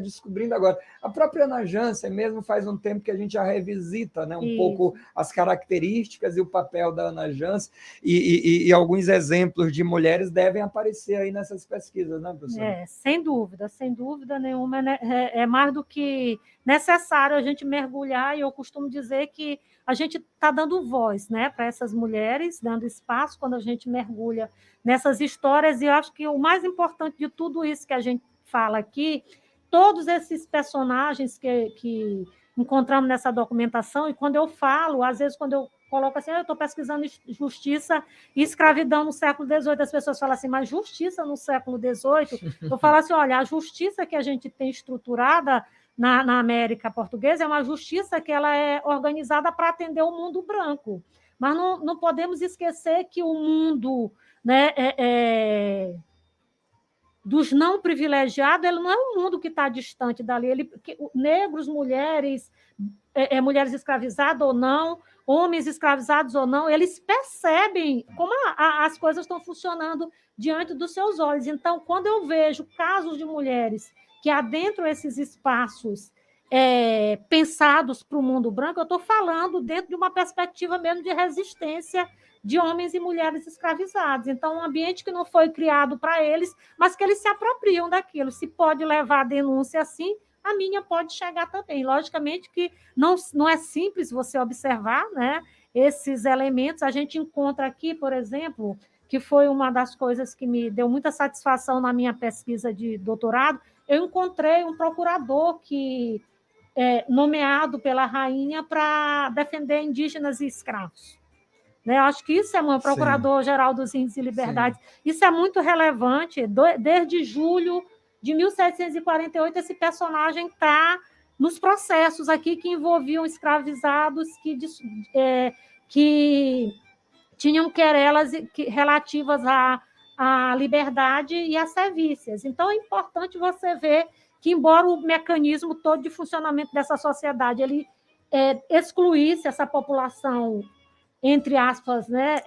descobrindo agora. A própria Ana Jansen mesmo faz um tempo que a gente já revisita, né, um pouco as características e o papel da Ana Jansen, e alguns exemplos de mulheres devem aparecer aí nessas pesquisas, né, professora? Sem dúvida nenhuma. É mais do que necessário a gente mergulhar, e eu costumo dizer que a gente está dando voz, né, para essas mulheres, dando espaço quando a gente mergulha nessas histórias, e eu acho que o mais importante de tudo isso que a gente fala aqui, todos esses personagens que encontramos nessa documentação, e quando eu falo, às vezes quando eu coloco assim, eu estou pesquisando justiça e escravidão no século XVIII, as pessoas falam assim, mas justiça no século XVIII? Eu falo assim, olha, a justiça que a gente tem estruturada na América Portuguesa é uma justiça que ela é organizada para atender o mundo branco. Mas não podemos esquecer que o mundo, né, dos não privilegiados, ele não é um mundo que está distante dali. Negros, mulheres, mulheres escravizadas ou não, homens escravizados ou não, eles percebem como as coisas estão funcionando diante dos seus olhos. Então, quando eu vejo casos de mulheres que adentram esses espaços pensados para o mundo branco, eu estou falando dentro de uma perspectiva mesmo de resistência de homens e mulheres escravizados. Então, um ambiente que não foi criado para eles, mas que eles se apropriam daquilo. Se pode levar a denúncia assim, a minha pode chegar também. Logicamente que não é simples você observar, né, esses elementos. A gente encontra aqui, por exemplo, que foi uma das coisas que me deu muita satisfação na minha pesquisa de doutorado, eu encontrei um procurador que nomeado pela rainha para defender indígenas e escravos. Né? Eu acho que isso é um procurador-geral dos índios e liberdades. Sim. Isso é muito relevante. Desde julho de 1748, esse personagem está nos processos aqui que envolviam escravizados que tinham querelas relativas à liberdade e às servícias. Então, é importante você ver que, embora o mecanismo todo de funcionamento dessa sociedade ele excluísse essa população, entre aspas, né,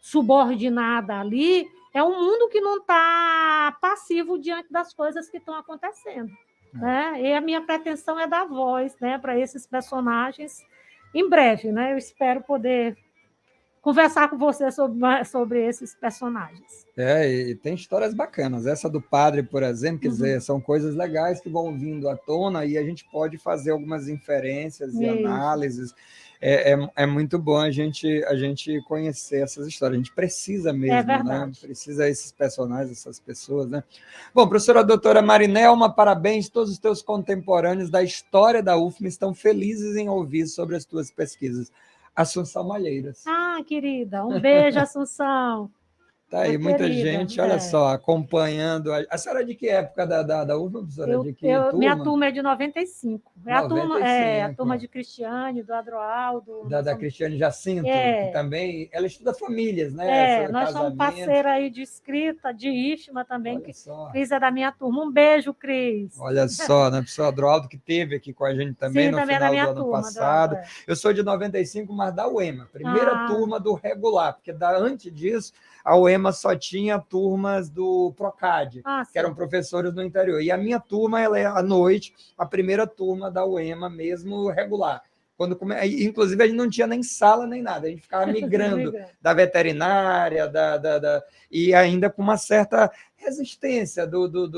subordinada ali, é um mundo que não está passivo diante das coisas que estão acontecendo. Né? E a minha pretensão é dar voz, né, para esses personagens em breve. Né? Eu espero poder conversar com você sobre esses personagens. E tem histórias bacanas. Essa do padre, por exemplo, quer dizer, são coisas legais que vão vindo à tona e a gente pode fazer algumas inferências e análises. É muito bom a gente conhecer essas histórias. A gente precisa mesmo, né? Precisa esses personagens, essas pessoas, né? Bom, professora doutora Marinelma, parabéns. Todos os teus contemporâneos da história da UFMA estão felizes em ouvir sobre as tuas pesquisas. Assunção Malheiras. Ah, querida, um beijo, Assunção. Tá aí, muita gente, olha só, acompanhando. A senhora é de que época da UFMA, professora? De que turma? Minha turma é de 95. A turma de Cristiane, do Adroaldo. Da Cristiane Jacinto, que também, ela estuda famílias, né? Nós somos parceira aí de escrita, de IFMA também, olha só. Cris é da minha turma. Um beijo, Cris. Olha só, né? Professor Adroaldo, que esteve aqui com a gente também. Sim, no final do ano passado. Eu sou de 95, mas da UEMA, primeira turma do regular, porque antes disso, a UEMA só tinha turmas do PROCAD, que eram professores no interior. E a minha turma, ela é à noite, a primeira turma da UEMA mesmo regular. Inclusive, a gente não tinha nem sala nem nada, a gente ficava migrando da veterinária, e ainda com uma certa resistência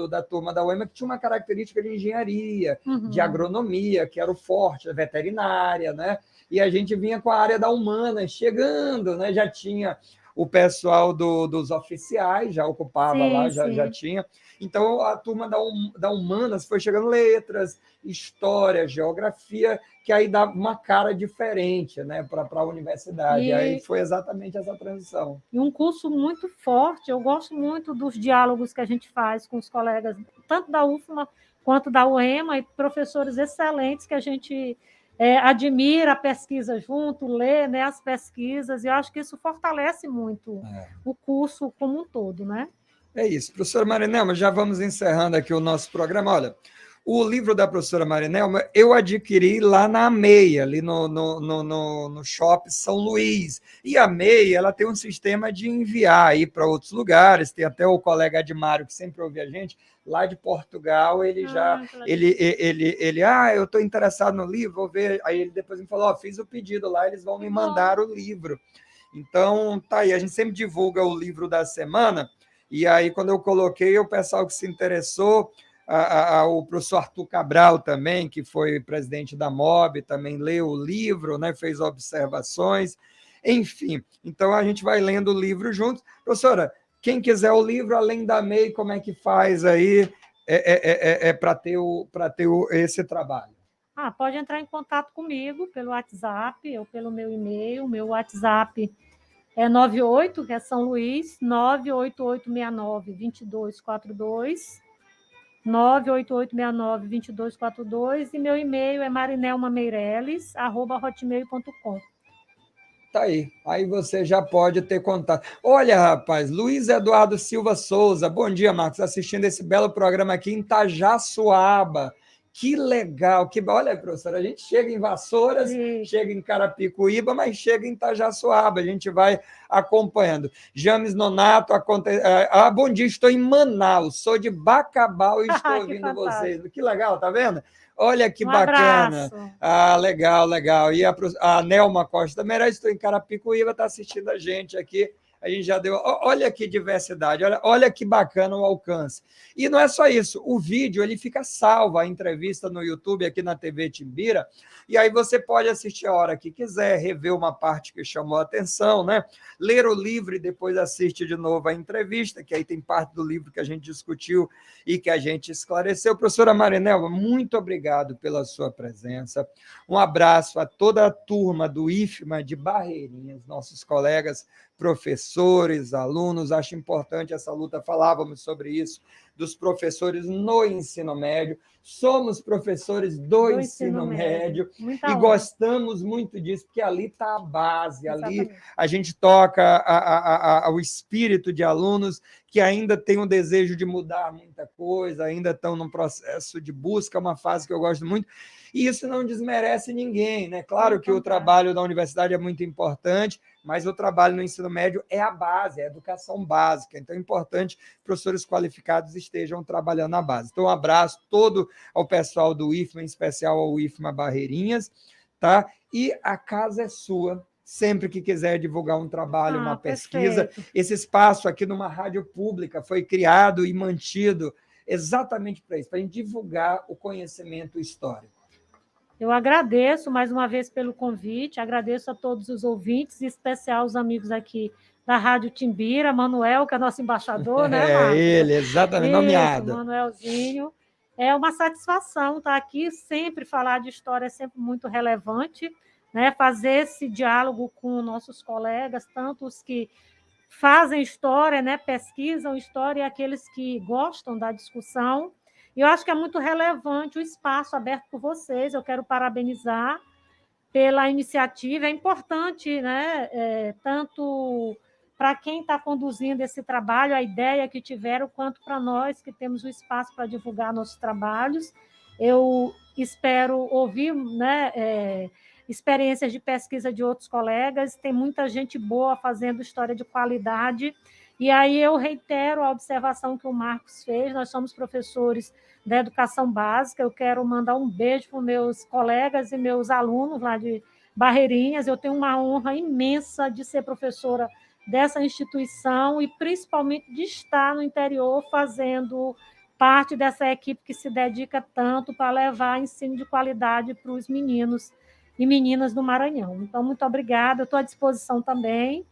da turma da UEMA, que tinha uma característica de engenharia, de agronomia, que era o forte, a veterinária, né? E a gente vinha com a área da humanas chegando, né? Já tinha o pessoal dos oficiais, já ocupava lá, já tinha. Então, a turma da Humanas foi chegando letras, história, geografia, que aí dava uma cara diferente, né, para a universidade. E aí foi exatamente essa transição. E um curso muito forte, eu gosto muito dos diálogos que a gente faz com os colegas, tanto da UFMA quanto da UEMA, e professores excelentes que a gente admira a pesquisa junto, lê, né, as pesquisas, e eu acho que isso fortalece muito o curso como um todo, né? É isso. Professora Marinelma, já vamos encerrando aqui o nosso programa. Olha, o livro da professora Marinelma eu adquiri lá na AMEI, ali no Shopping São Luís. E a AMEI, ela tem um sistema de enviar aí para outros lugares, tem até o colega Admário, que sempre ouve a gente, lá de Portugal, ele eu estou interessado no livro, vou ver. Aí ele depois me falou, fiz o pedido lá, eles vão me mandar o livro. Então, tá aí, a gente sempre divulga o livro da semana, e aí quando eu coloquei, o pessoal que se interessou, o professor Arthur Cabral também, que foi presidente da MOB, também leu o livro, né, fez observações, enfim. Então, a gente vai lendo o livro juntos. Professora, quem quiser o livro, além da MEI, como é que faz aí para ter esse trabalho? Pode entrar em contato comigo pelo WhatsApp ou pelo meu e-mail. O meu WhatsApp é 98, que é São Luís, 98869-2242, 98869-2242, e meu e-mail é marinelmameireles@hotmail.com. Tá aí você já pode ter contato. Olha, rapaz, Luiz Eduardo Silva Souza, bom dia, Marcos, assistindo esse belo programa aqui em Tajaçuaba. Que legal, olha, professora, a gente chega em Vassouras, chega em Carapicuíba, mas chega em Tajaçuaba, a gente vai acompanhando. James Nonato, bom dia, estou em Manaus, sou de Bacabal e estou ouvindo vocês. Que legal, tá vendo? Olha que bacana. Legal. E a Nelma Costa Meirelles, estou em Carapicuíba, está assistindo a gente aqui. A gente já deu. Olha que diversidade, olha que bacana o alcance. E não é só isso, o vídeo ele fica salvo, a entrevista no YouTube, aqui na TV Timbira, e aí você pode assistir a hora que quiser, rever uma parte que chamou a atenção, né? Ler o livro e depois assiste de novo a entrevista, que aí tem parte do livro que a gente discutiu e que a gente esclareceu. Professora Marinelma, muito obrigado pela sua presença. Um abraço a toda a turma do IFMA de Barreirinhas, nossos colegas professores, professores, alunos, acho importante essa luta, falávamos sobre isso, dos professores no ensino médio. Somos professores do ensino médio e gostamos muito disso, porque ali está a base, ali a gente toca o espírito de alunos que ainda têm o desejo de mudar muita coisa, ainda estão num processo de busca, uma fase que eu gosto muito, e isso não desmerece ninguém, né? Claro que o trabalho da universidade é muito importante, mas o trabalho no ensino médio é a base, é a educação básica. Então, é importante que professores qualificados estejam trabalhando na base. Então, um abraço todo ao pessoal do IFMA, em especial ao IFMA Barreirinhas, tá? E a casa é sua, sempre que quiser divulgar um trabalho, uma pesquisa. Perfeito. Esse espaço aqui numa rádio pública foi criado e mantido exatamente para isso, para a gente divulgar o conhecimento histórico. Eu agradeço mais uma vez pelo convite, agradeço a todos os ouvintes, em especial os amigos aqui da Rádio Timbira, Manuel, que é nosso embaixador, né, Marcos? Ele, exatamente, nomeado. Manuelzinho. É uma satisfação estar aqui, sempre falar de história é sempre muito relevante, né? Fazer esse diálogo com nossos colegas, tanto os que fazem história, né? Pesquisam história, e aqueles que gostam da discussão. E eu acho que é muito relevante o espaço aberto por vocês. Eu quero parabenizar pela iniciativa. É importante, né? Tanto para quem está conduzindo esse trabalho, a ideia que tiveram, quanto para nós que temos o espaço para divulgar nossos trabalhos. Eu espero ouvir, né, experiências de pesquisa de outros colegas. Tem muita gente boa fazendo história de qualidade. E aí eu reitero a observação que o Marcos fez. Nós somos professores da educação básica. Eu quero mandar um beijo para os meus colegas e meus alunos lá de Barreirinhas. Eu tenho uma honra imensa de ser professora dessa instituição e principalmente de estar no interior fazendo parte dessa equipe que se dedica tanto para levar ensino de qualidade para os meninos e meninas do Maranhão. Então, muito obrigada. Eu estou à disposição também,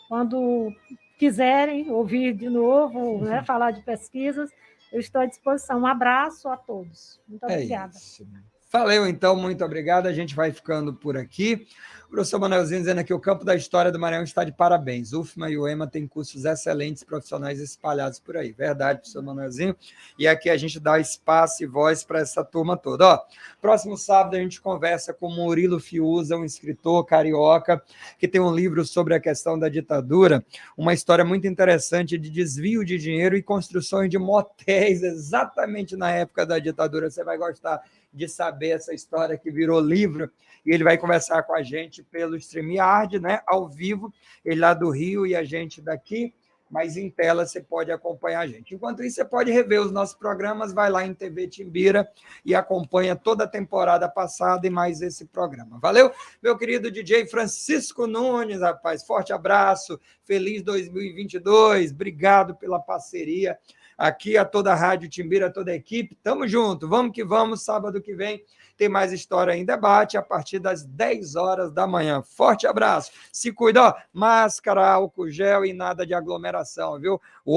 quando quiserem ouvir de novo, né, falar de pesquisas, eu estou à disposição. Um abraço a todos. Muito obrigada. Isso. Valeu, então, muito obrigado. A gente vai ficando por aqui. O professor Manuelzinho dizendo aqui, o campo da história do Maranhão está de parabéns. UFMA e UEMA têm cursos excelentes, profissionais espalhados por aí. Verdade, professor Manuelzinho. E aqui a gente dá espaço e voz para essa turma toda. Ó, próximo sábado a gente conversa com Murilo Fiuza, um escritor carioca, que tem um livro sobre a questão da ditadura, uma história muito interessante de desvio de dinheiro e construções de motéis exatamente na época da ditadura. Você vai gostar de saber essa história que virou livro, e ele vai conversar com a gente pelo StreamYard, né, ao vivo, ele lá do Rio e a gente daqui, mas em tela você pode acompanhar a gente. Enquanto isso, você pode rever os nossos programas, vai lá em TV Timbira e acompanha toda a temporada passada e mais esse programa. Valeu, meu querido DJ Francisco Nunes, rapaz, forte abraço, feliz 2022, obrigado pela parceria aqui, a toda a Rádio Timbira, a toda a equipe, tamo junto, vamos que vamos, sábado que vem tem mais História em Debate, a partir das 10 horas da manhã. Forte abraço, se cuida, ó, máscara, álcool gel e nada de aglomeração, viu? O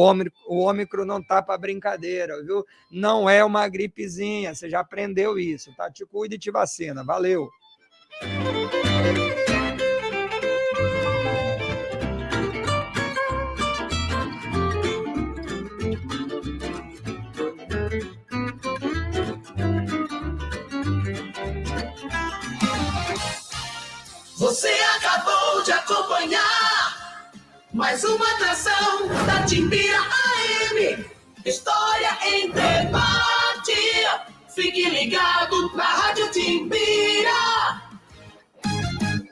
Ômicron não tá para brincadeira, viu? Não é uma gripezinha, você já aprendeu isso, tá? Te cuida e te vacina, valeu! Você acabou de acompanhar mais uma atração da Timbira AM. História em Debate. Fique ligado na Rádio Timbira.